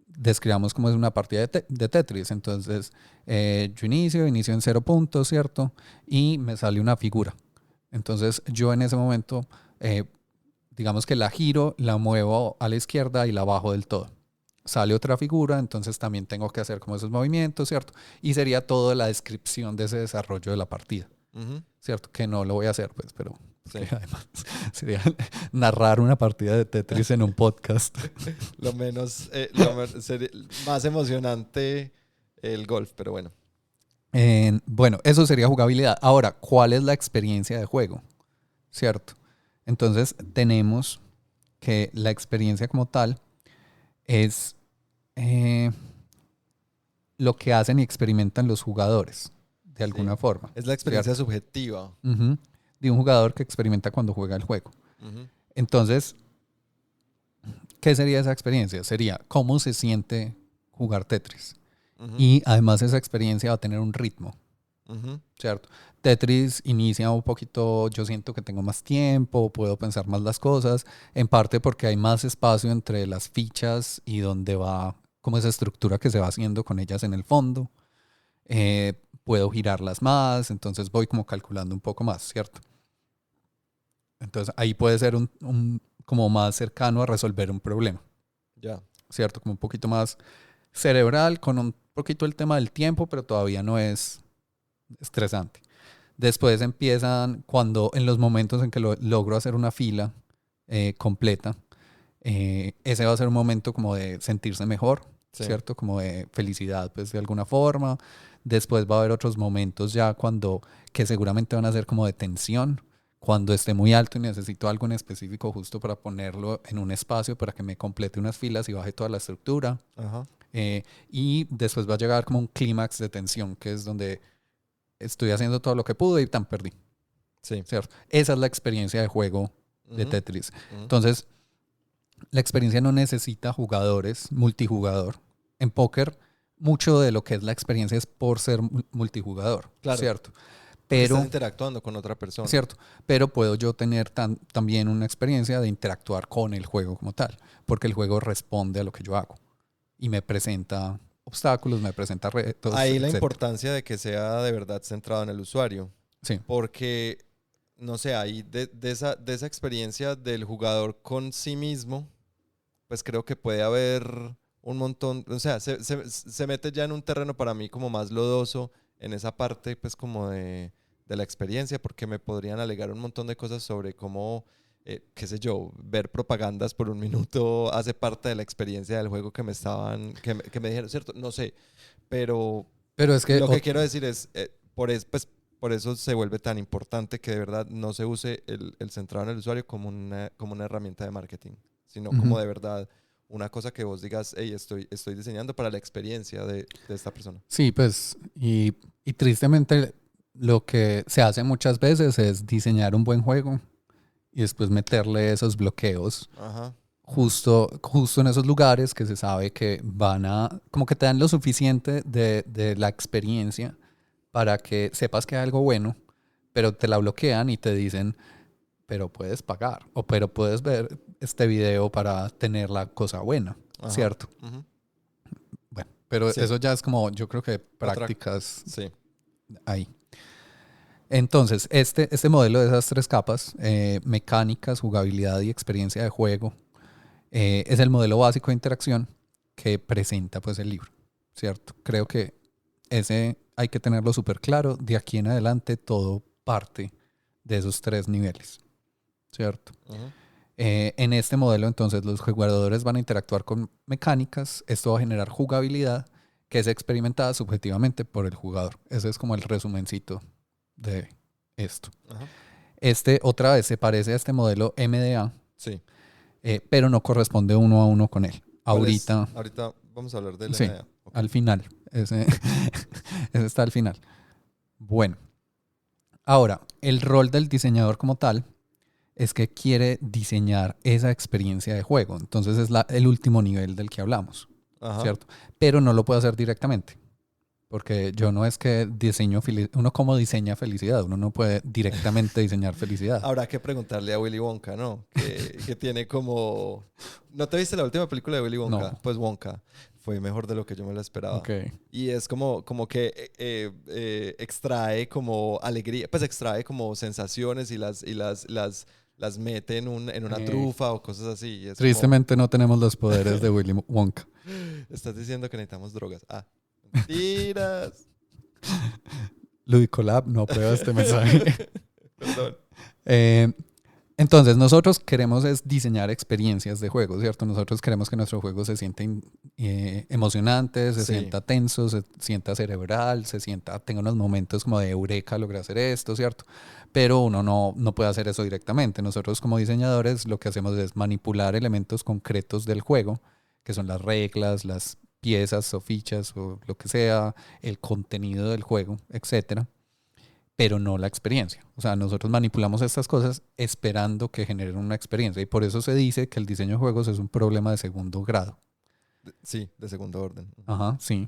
describamos cómo es una partida de Tetris. Entonces, yo inicio en 0 puntos, ¿cierto? Y me sale una figura. Entonces, yo en ese momento, eh, digamos que la giro, la muevo a la izquierda y la bajo del todo. Sale otra figura, entonces también tengo que hacer como esos movimientos, ¿cierto? Y sería toda la descripción de ese desarrollo de la partida, Ujú, ¿cierto? Que no lo voy a hacer, pues, pero sí. porque además sería narrar una partida de Tetris en un podcast. Lo menos, más emocionante el golf, pero bueno. Bueno, eso sería jugabilidad. Ahora, ¿cuál es la experiencia de juego? ¿Cierto? Entonces, tenemos que la experiencia como tal es eh, lo que hacen y experimentan los jugadores, de Sí. alguna forma, Es la experiencia ¿cierto? subjetiva. Ujú. De un jugador que experimenta cuando juega el juego. Ujú, Entonces, ¿qué sería esa experiencia? Sería cómo se siente jugar Tetris. ujú, Y además esa experiencia va a tener un ritmo, ujú, ¿cierto? Tetris inicia un poquito, yo siento que tengo más tiempo, puedo pensar más las cosas, en parte porque hay más espacio entre las fichas y donde va como esa estructura que se va haciendo con ellas en el fondo. Eh, Puedo girarlas más, entonces voy como calculando un poco más, ¿cierto? Entonces ahí puede ser como más cercano a resolver un problema, ya. ¿cierto? Como un poquito más cerebral, con un poquito el tema del tiempo, pero todavía no es estresante. Después empiezan cuando en los momentos en que logro hacer una fila completa, ese va a ser un momento como de sentirse mejor, Sí. ¿cierto? Como de felicidad, pues de alguna forma. Después va a haber otros momentos ya que seguramente van a ser como de tensión, cuando esté muy alto y necesito algo en específico justo para ponerlo en un espacio para que me complete unas filas y baje toda la estructura. Ajá. Y después va a llegar como un clímax de tensión, que es donde estoy haciendo todo lo que pude y tan perdí, Sí. ¿cierto? Esa es la experiencia de juego de Ujú, Tetris. ujú. Entonces, la experiencia no necesita jugadores, multijugador. En póker, mucho de lo que es la experiencia es por ser multijugador, Claro, ¿cierto? porque estás Pero, interactuando con otra persona. ¿cierto? Pero puedo yo tener también una experiencia de interactuar con el juego como tal, porque el juego responde a lo que yo hago y me presenta obstáculos, me presenta retos, Ahí la etcétera. importancia de que sea de verdad centrado en el usuario, Sí. porque, no sé, ahí de esa experiencia del jugador con sí mismo, pues creo que puede haber un montón, o sea, se mete ya en un terreno para mí como más lodoso en esa parte, pues como de la experiencia, porque me podrían alegar un montón de cosas sobre cómo, qué sé yo, ver propagandas por un minuto hace parte de la experiencia del juego que me dijeron, ¿cierto? No sé, pero Pero es que lo que quiero decir es, pues, por eso se vuelve tan importante que de verdad no se use el centrado en el usuario como una herramienta de marketing, sino como ujú. de verdad una cosa que vos digas, hey, estoy diseñando para la experiencia de esta persona. Sí, pues, y tristemente lo que se hace muchas veces es diseñar un buen juego y después meterle esos bloqueos Ajá, justo en esos lugares que se sabe que como que te dan lo suficiente de la experiencia para que sepas que hay algo bueno, pero te la bloquean y te dicen, pero puedes pagar o pero puedes ver este video para tener la cosa buena, ajá, ¿cierto? ujú. Pero Sí, eso ya es como, yo creo que otra, prácticas sí, ahí. Entonces, este modelo de esas tres capas, mecánicas, jugabilidad y experiencia de juego, es el modelo básico de interacción que presenta pues el libro, ¿cierto? Creo que ese hay que tenerlo súper claro. De aquí en adelante todo parte de esos tres niveles, ¿cierto? Ujú. En este modelo entonces los jugadores van a interactuar con mecánicas, esto va a generar jugabilidad que es experimentada subjetivamente por el jugador. Ese es como el resumencito de esto. Ajá. Este otra vez se parece a este modelo MDA, Sí. pero no corresponde uno a uno con él. ¿Cuál es? Ahorita, Ahorita vamos a hablar del sí, MDA. Ok. al final. Ese, ese está al final. Bueno, ahora, el rol del diseñador como tal es que quiere diseñar esa experiencia de juego. Entonces es el último nivel del que hablamos, Ajá. ¿cierto? Pero no lo puede hacer directamente. Porque yo no es que diseño uno como diseña felicidad, uno no puede directamente diseñar felicidad. Habrá que preguntarle a Willy Wonka, ¿no? Que tiene como... ¿No te viste la última película de Willy Wonka? No. Pues Wonka fue mejor de lo que yo me lo esperaba. Ok. Y es como que extrae como alegría, pues extrae como sensaciones y las mete en una trufa o cosas así. Y es como, Tristemente no tenemos los poderes de Willy Wonka. estás diciendo que necesitamos drogas. Ah, mentiras. Ludicolab no aprueba este mensaje. Perdón. Eh, entonces, nosotros queremos es diseñar experiencias de juego, ¿cierto? Nosotros queremos que nuestro juego se sienta emocionante, se Sí. sienta tenso, se sienta cerebral, tenga unos momentos como de eureka, lograr hacer esto, ¿cierto? Pero uno no puede hacer eso directamente. Nosotros como diseñadores lo que hacemos es manipular elementos concretos del juego, que son las reglas, las piezas o fichas o lo que sea, el contenido del juego, etcétera, pero no la experiencia. O sea, nosotros manipulamos estas cosas esperando que generen una experiencia y por eso se dice que el diseño de juegos es un problema de segundo grado. Sí, de segundo orden. Ajá, sí.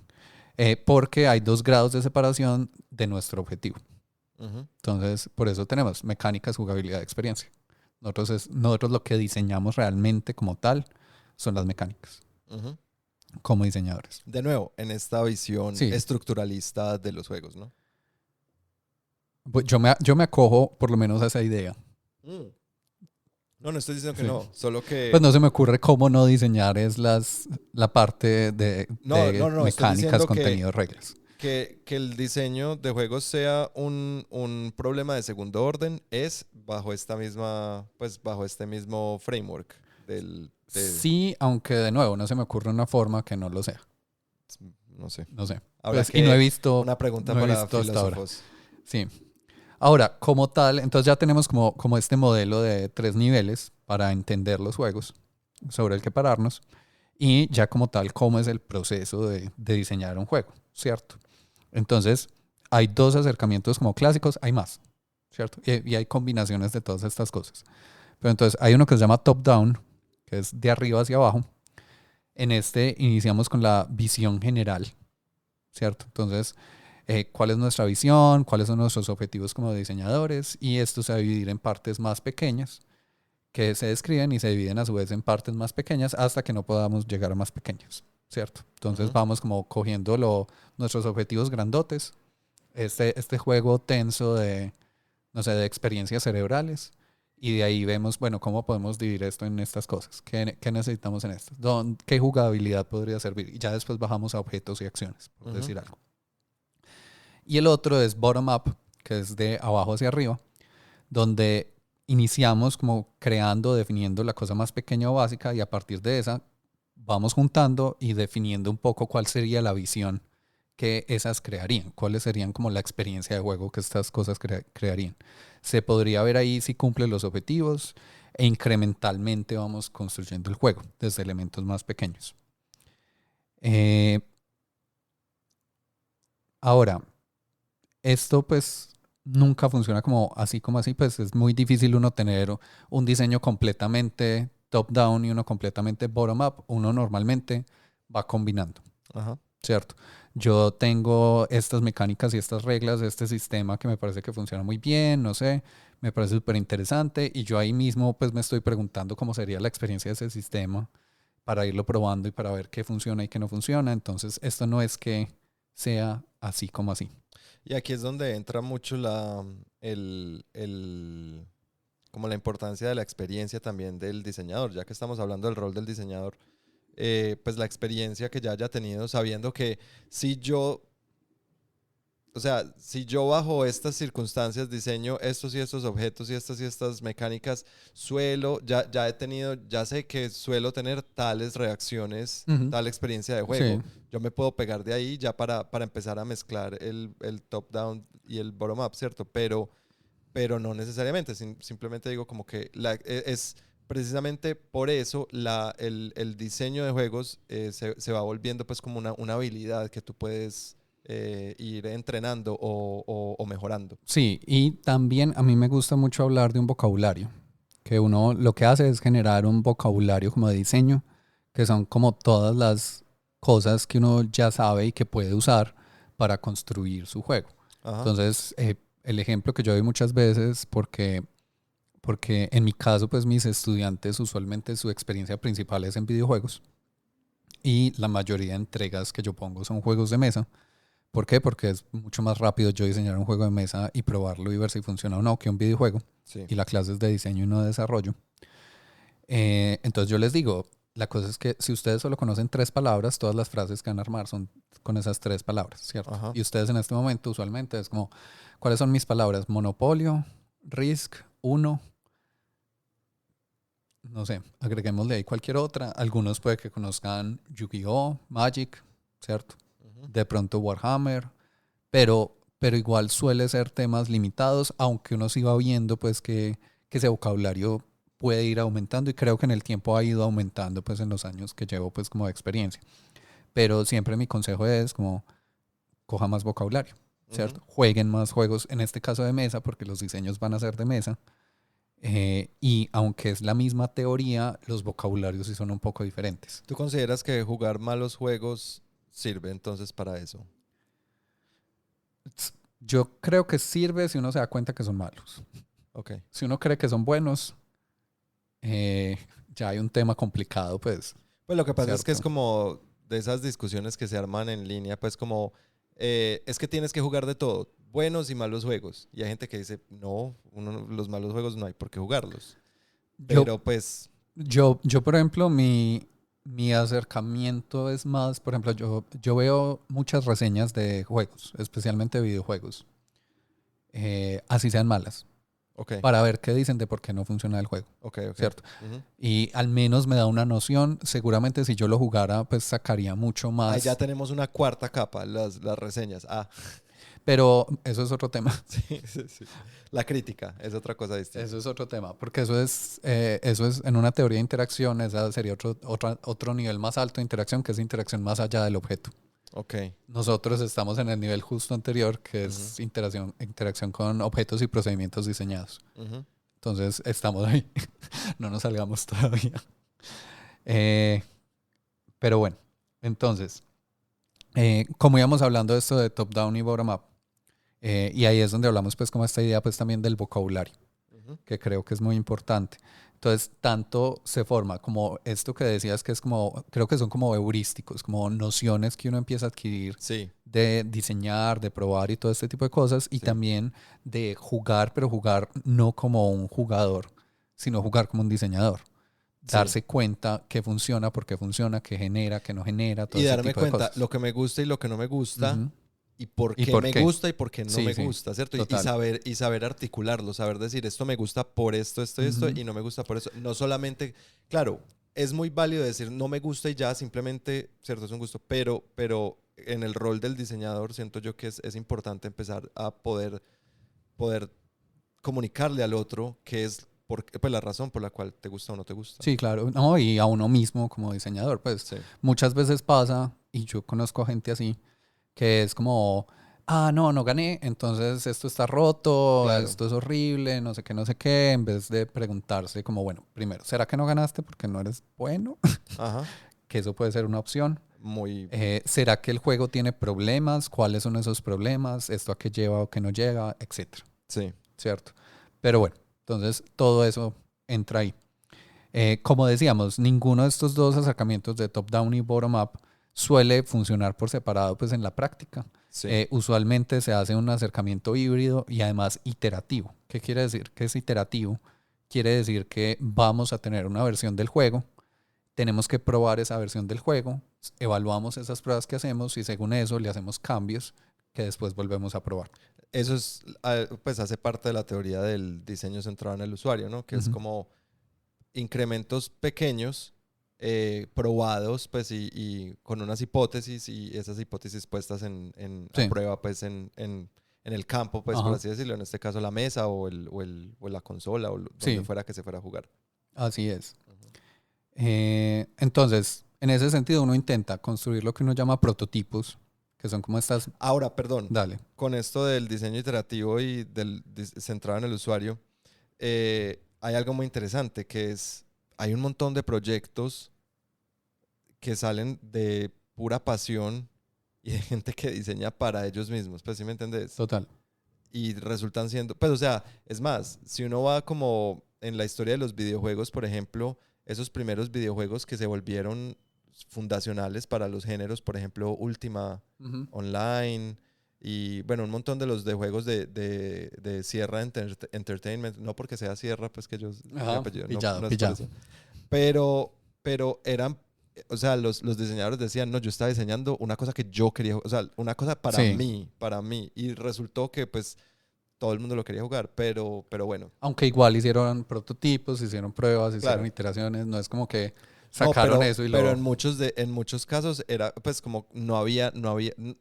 Porque hay dos grados de separación de nuestro objetivo. Ujú. Entonces, por eso tenemos mecánicas, jugabilidad, experiencia. Nosotros lo que diseñamos realmente como tal son las mecánicas, Ujú. como diseñadores. De nuevo, en esta visión Sí, estructuralista de los juegos, ¿no? pues yo me acojo por lo menos a esa idea. Mm. No, no estoy diciendo que Sí. no, solo Pues que... no se me ocurre cómo no diseñar es la parte No, de no, estoy mecánicas, diciendo contenido, reglas. que el diseño de juegos sea un problema de segundo orden es bajo esta misma, pues bajo este mismo framework Sí, aunque de nuevo no se me ocurre una forma que no lo sea. no sé. No sé. Habrá Pues, y no he que visto, una pregunta no he para visto hasta ahora. filósofos. Sí. Ahora, como tal, entonces ya tenemos como este modelo de 3 niveles para entender los juegos, sobre el que pararnos, y ya como tal, cómo es el proceso de diseñar un juego, ¿cierto? Entonces, hay 2 acercamientos como clásicos, hay más, ¿cierto? Y hay combinaciones de todas estas cosas. Pero entonces, hay uno que se llama top-down, que es de arriba hacia abajo. En este iniciamos con la visión general, ¿cierto? Entonces, cuál es nuestra visión, cuáles son nuestros objetivos como diseñadores, y esto se va a dividir en partes más pequeñas que se describen y se dividen a su vez en partes más pequeñas hasta que no podamos llegar a más pequeños, ¿cierto? Entonces Ujú. vamos como cogiendo nuestros objetivos grandotes, este juego tenso de, no sé, de experiencias cerebrales, y de ahí vemos, bueno, cómo podemos dividir esto en estas cosas, qué necesitamos en estas, qué jugabilidad podría servir, y ya después bajamos a objetos y acciones, por Ujú. decir algo. Y el otro es bottom-up, que es de abajo hacia arriba, donde iniciamos como creando, definiendo la cosa más pequeña o básica y a partir de esa vamos juntando y definiendo un poco cuál sería la visión que esas crearían, cuáles serían como la experiencia de juego que estas cosas crearían. Se podría ver ahí si cumple los objetivos e incrementalmente vamos construyendo el juego desde elementos más pequeños. Ahora, esto pues nunca funciona como así, pues es muy difícil uno tener un diseño completamente top-down y uno completamente bottom-up. Uno normalmente va combinando, Ajá. ¿cierto? Yo tengo estas mecánicas y estas reglas, este sistema que me parece que funciona muy bien, no sé, me parece súper interesante y yo ahí mismo pues me estoy preguntando cómo sería la experiencia de ese sistema para irlo probando y para ver qué funciona y qué no funciona. Entonces esto no es que sea así como así. Y aquí es donde entra mucho como la importancia de la experiencia también del diseñador, ya que estamos hablando del rol del diseñador, pues la experiencia que ya haya tenido sabiendo que si yo, o sea, si yo bajo estas circunstancias diseño estos y estos objetos y estas mecánicas, ya he tenido, ya sé que suelo tener tales reacciones, Ujú. tal experiencia de Sí, juego. Yo me puedo pegar de ahí ya para empezar a mezclar el top-down y el bottom-up, ¿cierto? Pero no necesariamente, simplemente digo como que es precisamente por eso el diseño de juegos se va volviendo pues como una habilidad que tú puedes ir entrenando o mejorando. sí, y también a mí me gusta mucho hablar de un vocabulario, que uno lo que hace es generar un vocabulario como de diseño, que son como todas las cosas que uno ya sabe y que puede usar para construir su juego. Ajá, Entonces, el ejemplo que yo doy muchas veces, porque en mi caso, pues mis estudiantes usualmente su experiencia principal es en videojuegos y la mayoría de entregas que yo pongo son juegos de mesa. ¿Por qué? Porque es mucho más rápido yo diseñar un juego de mesa y probarlo y ver si funciona o no que un videojuego. sí. Y la clase es de diseño y no de desarrollo. Entonces yo les digo, la cosa es que si ustedes solo conocen 3 palabras, todas las frases que van a armar son con esas 3 palabras, ¿cierto? Ajá. Y ustedes en este momento usualmente es como, ¿cuáles son mis palabras? Monopolio, Risk, Uno, no sé, agreguémosle ahí cualquier otra. Algunos puede que conozcan Yu-Gi-Oh, Magic, ¿cierto? Ujú. De pronto Warhammer, pero igual suele ser temas limitados, aunque uno sí va viendo pues que ese vocabulario puede ir aumentando y creo que en el tiempo ha ido aumentando pues en los años que llevo pues como de experiencia. Pero siempre mi consejo es como coja más vocabulario, Ujú. ¿cierto? Jueguen más juegos, en este caso de mesa, porque los diseños van a ser de mesa. Y aunque es la misma teoría, los vocabularios sí son un poco diferentes. ¿Tú consideras que jugar malos juegos sirve entonces para eso? Yo creo que sirve si uno se da cuenta que son malos. Ok. Si uno cree que son buenos, eh, ya hay un tema complicado, pues, Pues lo que pasa es que es ¿cierto? como de esas discusiones que se arman en línea, pues como es que tienes que jugar de todo, buenos y malos juegos. Y hay gente que dice, no, los malos juegos no hay por qué jugarlos. Yo, Pero pues, yo por ejemplo, mi acercamiento es más, por ejemplo, yo veo muchas reseñas de juegos, especialmente de videojuegos, así sean malas, ok, para ver qué dicen de por qué no funciona el juego, ok, ok. ¿cierto? Ujú. Y al menos me da una noción, seguramente si yo lo jugara, pues sacaría mucho Ahí ya más, tenemos una cuarta capa, las reseñas. Ah, pero eso es otro tema. sí, sí, sí. La crítica es otra cosa distinta. Eso es otro tema, porque eso es en una teoría de interacción, esa sería otro nivel más alto de interacción, que es interacción más allá del objeto. Ok. Nosotros estamos en el nivel justo anterior, que Ujú, es interacción con objetos y procedimientos diseñados. ujú. Entonces estamos ahí, no nos salgamos todavía. Eh, pero bueno, entonces, como íbamos hablando de esto de top-down y bottom-up, y ahí es donde hablamos pues como esta idea pues también del vocabulario, Ujú. que creo que es muy importante. Entonces, tanto se forma como esto que decías que es como, creo que son como heurísticos, como nociones que uno empieza a adquirir Sí, de diseñar, de probar y todo este tipo de cosas, y sí, también de jugar, pero jugar no como un jugador, sino jugar como un diseñador. sí. Darse cuenta qué funciona, por qué funciona, qué genera, qué no genera, todo Y ese darme tipo de cuenta cosas. lo que me gusta y lo que no me gusta Ujú. y por ¿Y qué por me qué? gusta y por qué no Sí, me sí, gusta, ¿cierto? total. Y saber articularlo, saber decir esto me gusta por esto y esto Ujú. y no me gusta por eso. No solamente, claro, es muy válido decir no me gusta y ya, simplemente, ¿cierto? Es un gusto, pero en el rol del diseñador siento yo que es importante empezar a poder comunicarle al otro qué es pues, la razón por la cual te gusta o no te gusta. Sí, claro. No, y a uno mismo como diseñador, pues Sí, muchas veces pasa, y yo conozco gente así, que es como, ah, no, no gané, entonces esto está roto, claro. esto es horrible, no sé qué, en vez de preguntarse como, bueno, primero, ¿será que no ganaste porque no eres bueno? Ajá. Que eso puede ser una opción. Muy, ¿Será que el juego tiene problemas? ¿Cuáles son esos problemas? ¿Esto a qué lleva o qué no lleva? Etcétera, sí. ¿cierto? Pero bueno, entonces todo eso entra ahí. Como decíamos, ninguno de estos dos acercamientos de top-down y bottom-up suele funcionar por separado pues en la práctica. Sí. Usualmente se hace un acercamiento híbrido y además iterativo. ¿Qué quiere decir? Que es iterativo. Quiere decir que vamos a tener una versión del juego, tenemos que probar esa versión del juego, evaluamos esas pruebas que hacemos y según eso le hacemos cambios que después volvemos a probar. Eso es, pues hace parte de la teoría del diseño centrado en el usuario, ¿no? Que es como incrementos pequeños, probados, pues, y con unas hipótesis, y esas hipótesis puestas a Sí. prueba, pues, en el campo, pues, por Ajá. así decirlo, en este caso la mesa o la consola o donde Sí, fuera que se fuera a jugar. así es. Ujú. Entonces, en ese sentido uno intenta construir lo que uno llama prototipos, que son como estas... Ahora, perdón, Dale. con esto del diseño iterativo y centrado en el usuario, hay algo muy interesante que es, hay un montón de proyectos que salen de pura pasión y de gente que diseña para ellos mismos, pues, ¿sí me entendés? Total. Y resultan siendo, pues, o sea, es más, si uno va como en la historia de los videojuegos, por ejemplo, esos primeros videojuegos que se volvieron fundacionales para los géneros, por ejemplo, Ultima Ujú. Online y, bueno, un montón de los de juegos de Sierra Entertainment, no porque sea Sierra, pues que ellos, mi Ajá, apellido, no, pillado, no es por pillado. eso, pero eran, o sea, los diseñadores decían, no, yo estaba diseñando una cosa que yo quería, o sea, una cosa Sí, para mí, y resultó que pues todo el mundo lo quería jugar, pero bueno, aunque igual hicieron prototipos, hicieron pruebas, hicieron claro. iteraciones, no es como que No, sacaron eso y pero lo... en muchos casos era pues como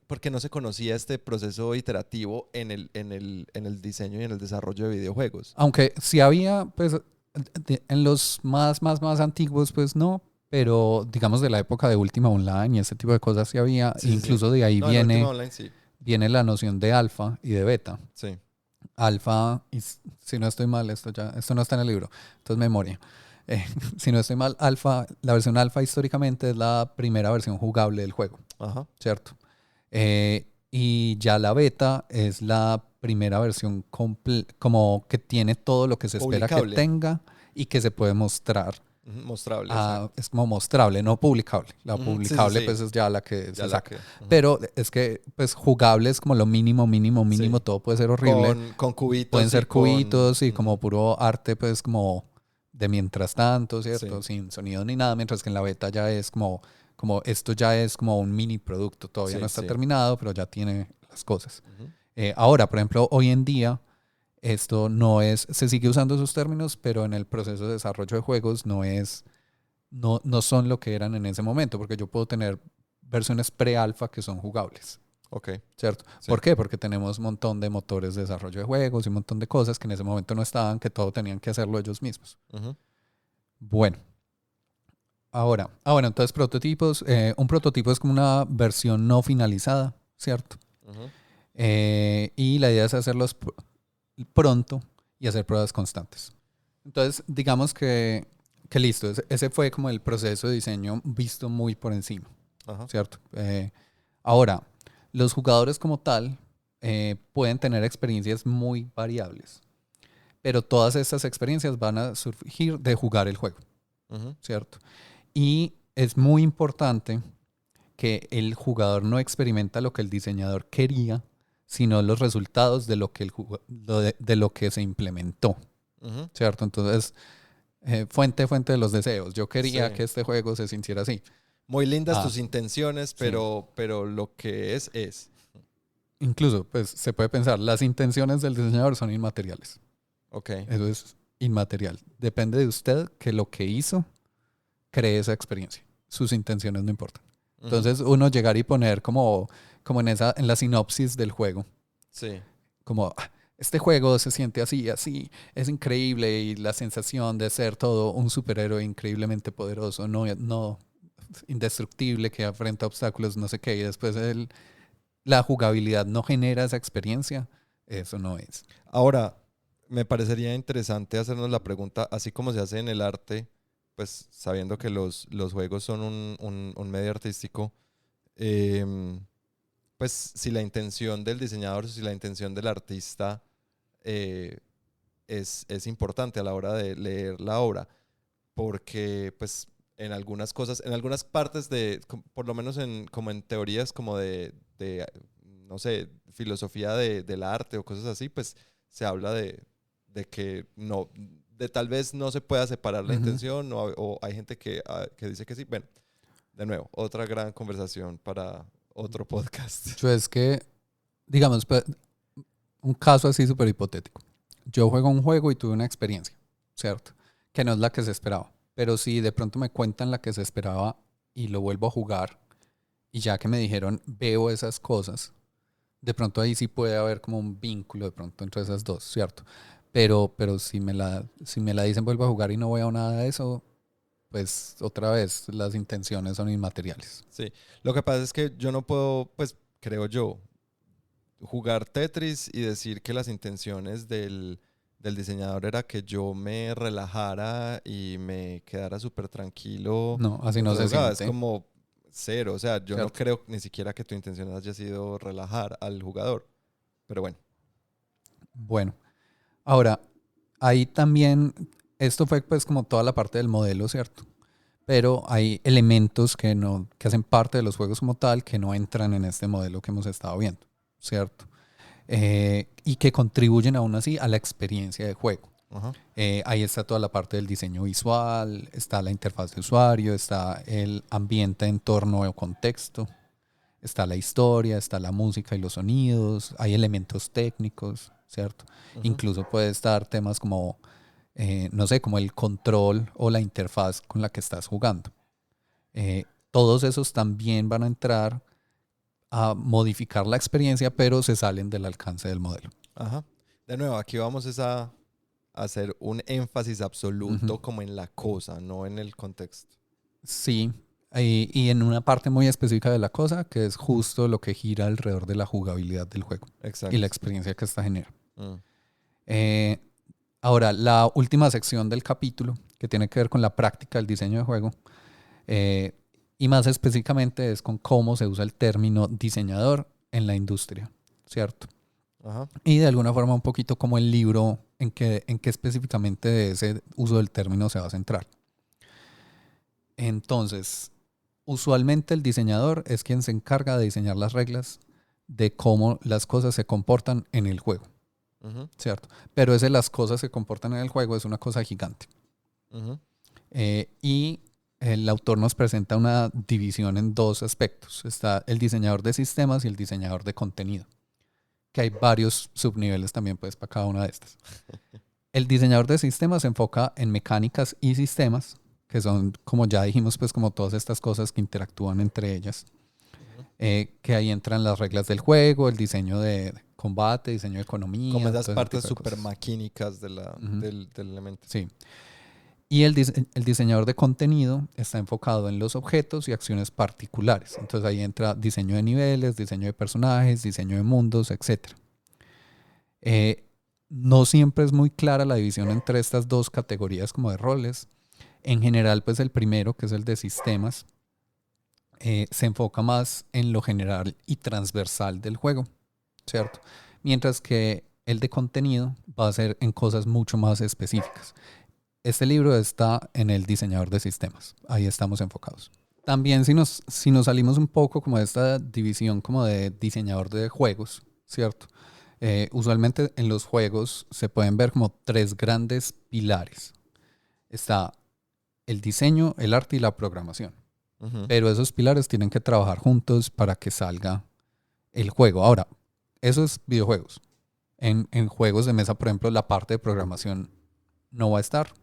porque no se conocía este proceso iterativo en el diseño y en el desarrollo de videojuegos. Aunque sí había, pues, en los más antiguos, pues no, pero digamos de la época de Ultima Online y ese tipo de cosas sí había, Sí, sí, sí. incluso de ahí No, en Ultima Online sí, viene la noción de alfa y de beta. sí. Alfa, y si no estoy mal, esto no está en el libro, esto es memoria. Si no estoy mal, alfa, la versión alfa históricamente es la primera versión jugable del juego, Ajá. ¿cierto? Y ya la beta es la primera versión como que tiene todo lo que se espera que Publicable. tenga y que se puede mostrar. Ujú, mostrable, exacto. Es como mostrable, no publicable. La Ujú, sí, sí, publicable sí. pues es ya la que Ya se la saca. que. Ujú, Pero es que pues jugable es como lo mínimo, mínimo, mínimo, sí. todo puede ser horrible. Con Pueden cubitos y ser con. cubitos y Ujú, como puro arte pues como de mientras tanto, ¿cierto? sí. Sin sonido ni nada, mientras que en la beta ya es como esto ya es como un mini producto, todavía no Sí, está sí. terminado, pero ya tiene las cosas. Ujú, Ahora, por ejemplo, hoy en día esto no es, se sigue usando esos términos, pero en el proceso de desarrollo de juegos no son lo que eran en ese momento, porque yo puedo tener versiones pre-alfa que son jugables, ok. ¿cierto? Sí. ¿Por qué? Porque tenemos un montón de motores de desarrollo de juegos y un montón de cosas que en ese momento no estaban, que todo tenían que hacerlo ellos mismos. Ujú, Bueno, ahora, bueno, entonces prototipos, un prototipo es como una versión no finalizada, ¿cierto? ujú, Y la idea es hacerlos pronto y hacer pruebas constantes. Entonces, digamos que listo, ese fue como el proceso de diseño visto muy por encima, ajá. ¿cierto? Ahora, los jugadores como tal pueden tener experiencias muy variables, pero todas estas experiencias van a surgir de jugar el juego, Ujú, ¿cierto? Y es muy importante que el jugador no experimenta lo que el diseñador quería, sino los resultados de lo que, de lo que se implementó, ujú, ¿cierto? Entonces, fuente de los deseos. Yo quería sí. que este juego se sintiera así. Muy lindas Ah, tus intenciones, sí. pero lo que es. Incluso, pues se puede pensar, las intenciones del diseñador son inmateriales. Ok. Eso es inmaterial. Depende de usted que lo que hizo cree esa experiencia. Sus intenciones no importan. Ujú, Entonces, uno llegar y poner como en la sinopsis del juego, sí. como este juego se siente así, así, es increíble y la sensación de ser todo un superhéroe increíblemente poderoso, no indestructible que afrenta obstáculos, no sé qué, y después la jugabilidad no genera esa experiencia, eso no es. Ahora, me parecería interesante hacernos la pregunta, así como se hace en el arte, pues sabiendo que los juegos son un medio artístico, em, pues si la intención del diseñador, si la intención del artista eh, es importante a la hora de leer la obra, porque pues en algunas cosas, en algunas partes por lo menos como en teorías como de no sé, filosofía del arte o cosas así, pues se habla de que no, de tal vez no se pueda separar la intención o hay gente que dice que sí. Bueno, de nuevo, otra gran conversación para otro podcast. Yo es que, digamos, pues, un caso así súper hipotético. Yo juego un juego y tuve una experiencia, ¿cierto? Que no es la que se esperaba. Pero si de pronto me cuentan la que se esperaba y lo vuelvo a jugar y ya que me dijeron veo esas cosas, de pronto ahí sí puede haber como un vínculo de pronto entre esas dos, ¿cierto? Pero si me la dicen vuelvo a jugar y no veo nada de eso, pues otra vez las intenciones son inmateriales. Sí, lo que pasa es que yo no puedo, pues creo yo, jugar Tetris y decir que las intenciones del diseñador era que yo me relajara y me quedara súper tranquilo. No, así no se Es siente, como cero, o sea, yo no ¿cierto? creo ni siquiera que tu intención haya sido relajar al jugador, pero bueno. Bueno, ahora, ahí también, esto fue pues como toda la parte del modelo, ¿cierto? Pero hay elementos que hacen parte de los juegos como tal que no entran en este modelo que hemos estado viendo, ¿cierto? Y que contribuyen aún así a la experiencia de juego. Ajá. Ahí está toda la parte del diseño visual, está la interfaz de usuario, está el ambiente, entorno o contexto, está la historia, está la música y los sonidos, hay elementos técnicos, ¿cierto? Incluso puede estar temas como, no sé, como el control o la interfaz con la que estás jugando. Todos esos también van a entrar a modificar la experiencia, pero se salen del alcance del modelo. Ajá. De nuevo, aquí vamos a hacer un énfasis absoluto como en la cosa, no en el contexto. Sí, y en una parte muy específica de la cosa, que es justo lo que gira alrededor de la jugabilidad del juego. Exacto. Y la experiencia que esta genera. Mm. Ahora, la última sección del capítulo, que tiene que ver con la práctica del diseño de juego, y más específicamente es con cómo se usa el término diseñador en la industria, ¿cierto? Ajá. Y de alguna forma un poquito como el libro en que específicamente de ese uso del término se va a centrar. Entonces, usualmente el diseñador es quien se encarga de diseñar las reglas de cómo las cosas se comportan en el juego, ¿cierto? Pero ese las cosas se comportan en el juego es una cosa gigante. Y el autor nos presenta una división en dos aspectos. Está el diseñador de sistemas y el diseñador de contenido, que hay varios subniveles también pues para cada una de estas. El diseñador de sistemas se enfoca en mecánicas y sistemas, que son, como ya dijimos, pues como todas estas cosas que interactúan entre ellas. Que ahí entran las reglas del juego, el diseño de combate, diseño de economía. Como esas partes súper maquínicas del elemento. Sí. Y el diseñador de contenido está enfocado en los objetos y acciones particulares. Entonces ahí entra diseño de niveles, diseño de personajes, diseño de mundos, etc. No siempre es muy clara la división entre estas dos categorías como de roles. En general, pues el primero, que es el de sistemas, se enfoca más en lo general y transversal del juego, ¿cierto? Mientras que el de contenido va a ser en cosas mucho más específicas. Este libro está en el diseñador de sistemas. Ahí estamos enfocados. También si nos salimos un poco como de esta división como de diseñador de juegos, ¿cierto? Usualmente en los juegos se pueden ver como tres grandes pilares. Está el diseño, el arte y la programación. Pero esos pilares tienen que trabajar juntos para que salga el juego. Ahora, eso es videojuegos. En juegos de mesa, por ejemplo, la parte de programación no va a estar.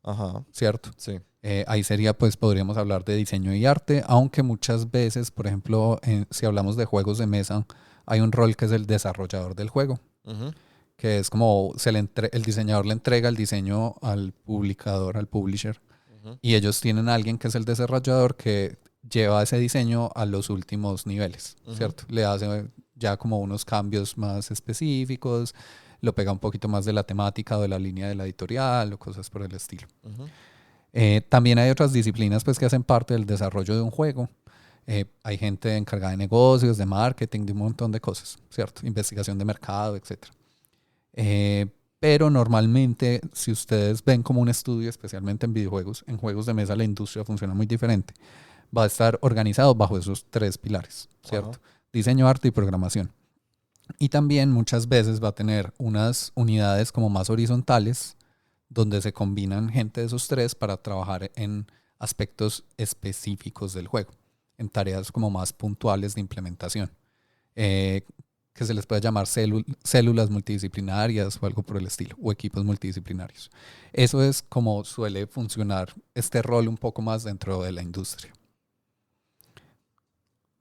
Ajá. ¿Cierto? Sí. Ahí sería, pues, podríamos hablar de diseño y arte, aunque muchas veces, por ejemplo, si hablamos de juegos de mesa, hay un rol que es el desarrollador del juego, que es como el diseñador le entrega el diseño al publicador, al publisher, y ellos tienen a alguien que es el desarrollador que lleva ese diseño a los últimos niveles, ¿cierto? Le hace ya como unos cambios más específicos, lo pega un poquito más de la temática o de la línea de la editorial o cosas por el estilo. También hay otras disciplinas pues, que hacen parte del desarrollo de un juego. Hay gente encargada de negocios, de marketing, de un montón de cosas, ¿cierto? Investigación de mercado, etc. Pero normalmente, si ustedes ven como un estudio, especialmente en videojuegos, en juegos de mesa la industria funciona muy diferente. Va a estar organizado bajo esos tres pilares, ¿cierto? diseño, arte y programación. Y también muchas veces va a tener unas unidades como más horizontales donde se combinan gente de esos tres para trabajar en aspectos específicos del juego, en tareas como más puntuales de implementación, que se les puede llamar células multidisciplinarias o algo por el estilo, o equipos multidisciplinarios. Eso es como suele funcionar este rol un poco más dentro de la industria.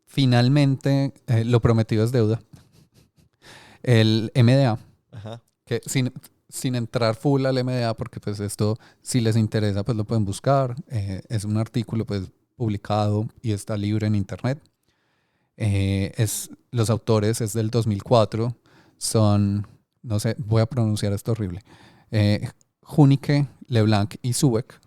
Finalmente, lo prometido es deuda. El MDA, Ajá. que sin entrar full al MDA, porque pues esto, si les interesa, pues lo pueden buscar. Es un artículo pues publicado y está libre en internet. Los autores es del 2004, son, no sé, voy a pronunciar esto horrible, Hunicke, LeBlanc y Subeck,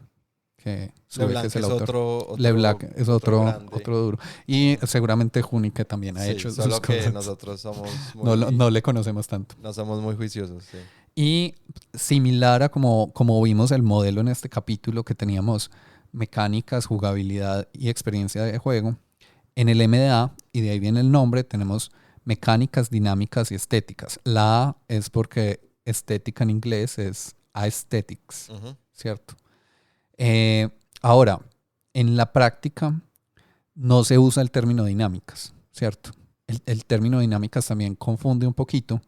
que Subeck LeBlanc es el es autor. otro LeBlanc es otro grande. duro. Y seguramente Hunicke también ha Sí, hecho solo sus que cosas. nosotros somos No le conocemos tanto. no somos muy juiciosos, sí. Y similar a como vimos el modelo en este capítulo, que teníamos mecánicas, jugabilidad y experiencia de juego, en el MDA, y de ahí viene el nombre, tenemos mecánicas, dinámicas y estéticas. La A es porque estética en inglés es aesthetics, Ujú. ¿cierto? Ahora, en la práctica no se usa el término dinámicas, ¿cierto? El término dinámicas también confunde un poquito,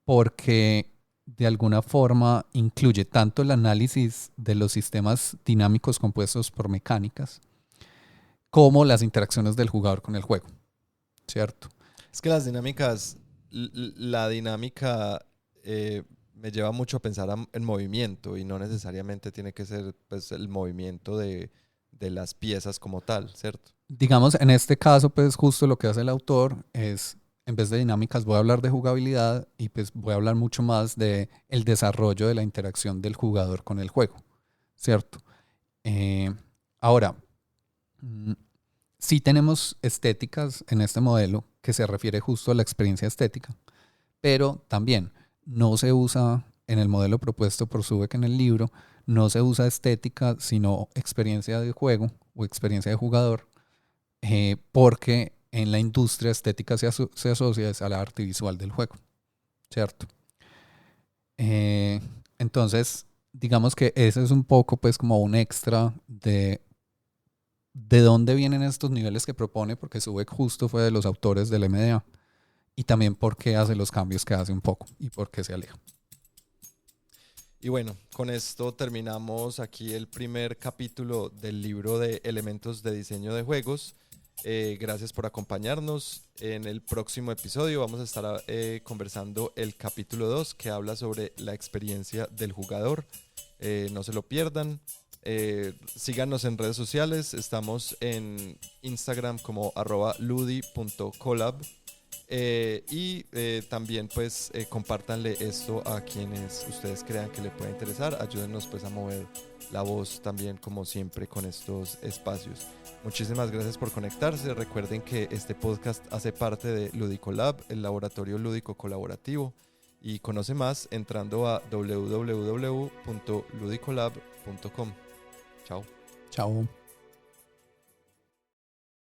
porque de alguna forma incluye tanto el análisis de los sistemas dinámicos compuestos por mecánicas, como las interacciones del jugador con el juego, ¿cierto? Es que las dinámicas, la dinámica me lleva mucho a pensar en movimiento y no necesariamente tiene que ser pues, el movimiento de las piezas como tal, ¿cierto? Digamos, en este caso, pues justo lo que hace el autor es, en vez de dinámicas, voy a hablar de jugabilidad y pues voy a hablar mucho más de el desarrollo de la interacción del jugador con el juego, ¿cierto? Ahora, sí tenemos estéticas en este modelo que se refiere justo a la experiencia estética, pero también no se usa en el modelo propuesto por Subeck en el libro, no se usa estética, sino experiencia de juego o experiencia de jugador, porque en la industria estética se asocia al arte visual del juego, ¿cierto? Entonces, digamos que ese es un poco pues como un extra de dónde vienen estos niveles que propone, porque Subeck justo fue de los autores del MDA, y también por qué hace los cambios que hace un poco y por qué se aleja. Y bueno, con esto terminamos aquí el primer capítulo del libro de Elementos de Diseño de Juegos. Gracias por acompañarnos. En el próximo episodio vamos a estar conversando el capítulo 2, que habla sobre la experiencia del jugador. No se lo pierdan. Síganos en redes sociales. Estamos en Instagram como @ludi.collab. Y también pues compártanle esto a quienes ustedes crean que le pueda interesar. Ayúdennos pues a mover la voz también, como siempre, con estos espacios. Muchísimas gracias por conectarse. Recuerden que este podcast hace parte de Ludicolab, el laboratorio lúdico colaborativo, y conoce más entrando a www.ludicolab.com. Chao. Chao.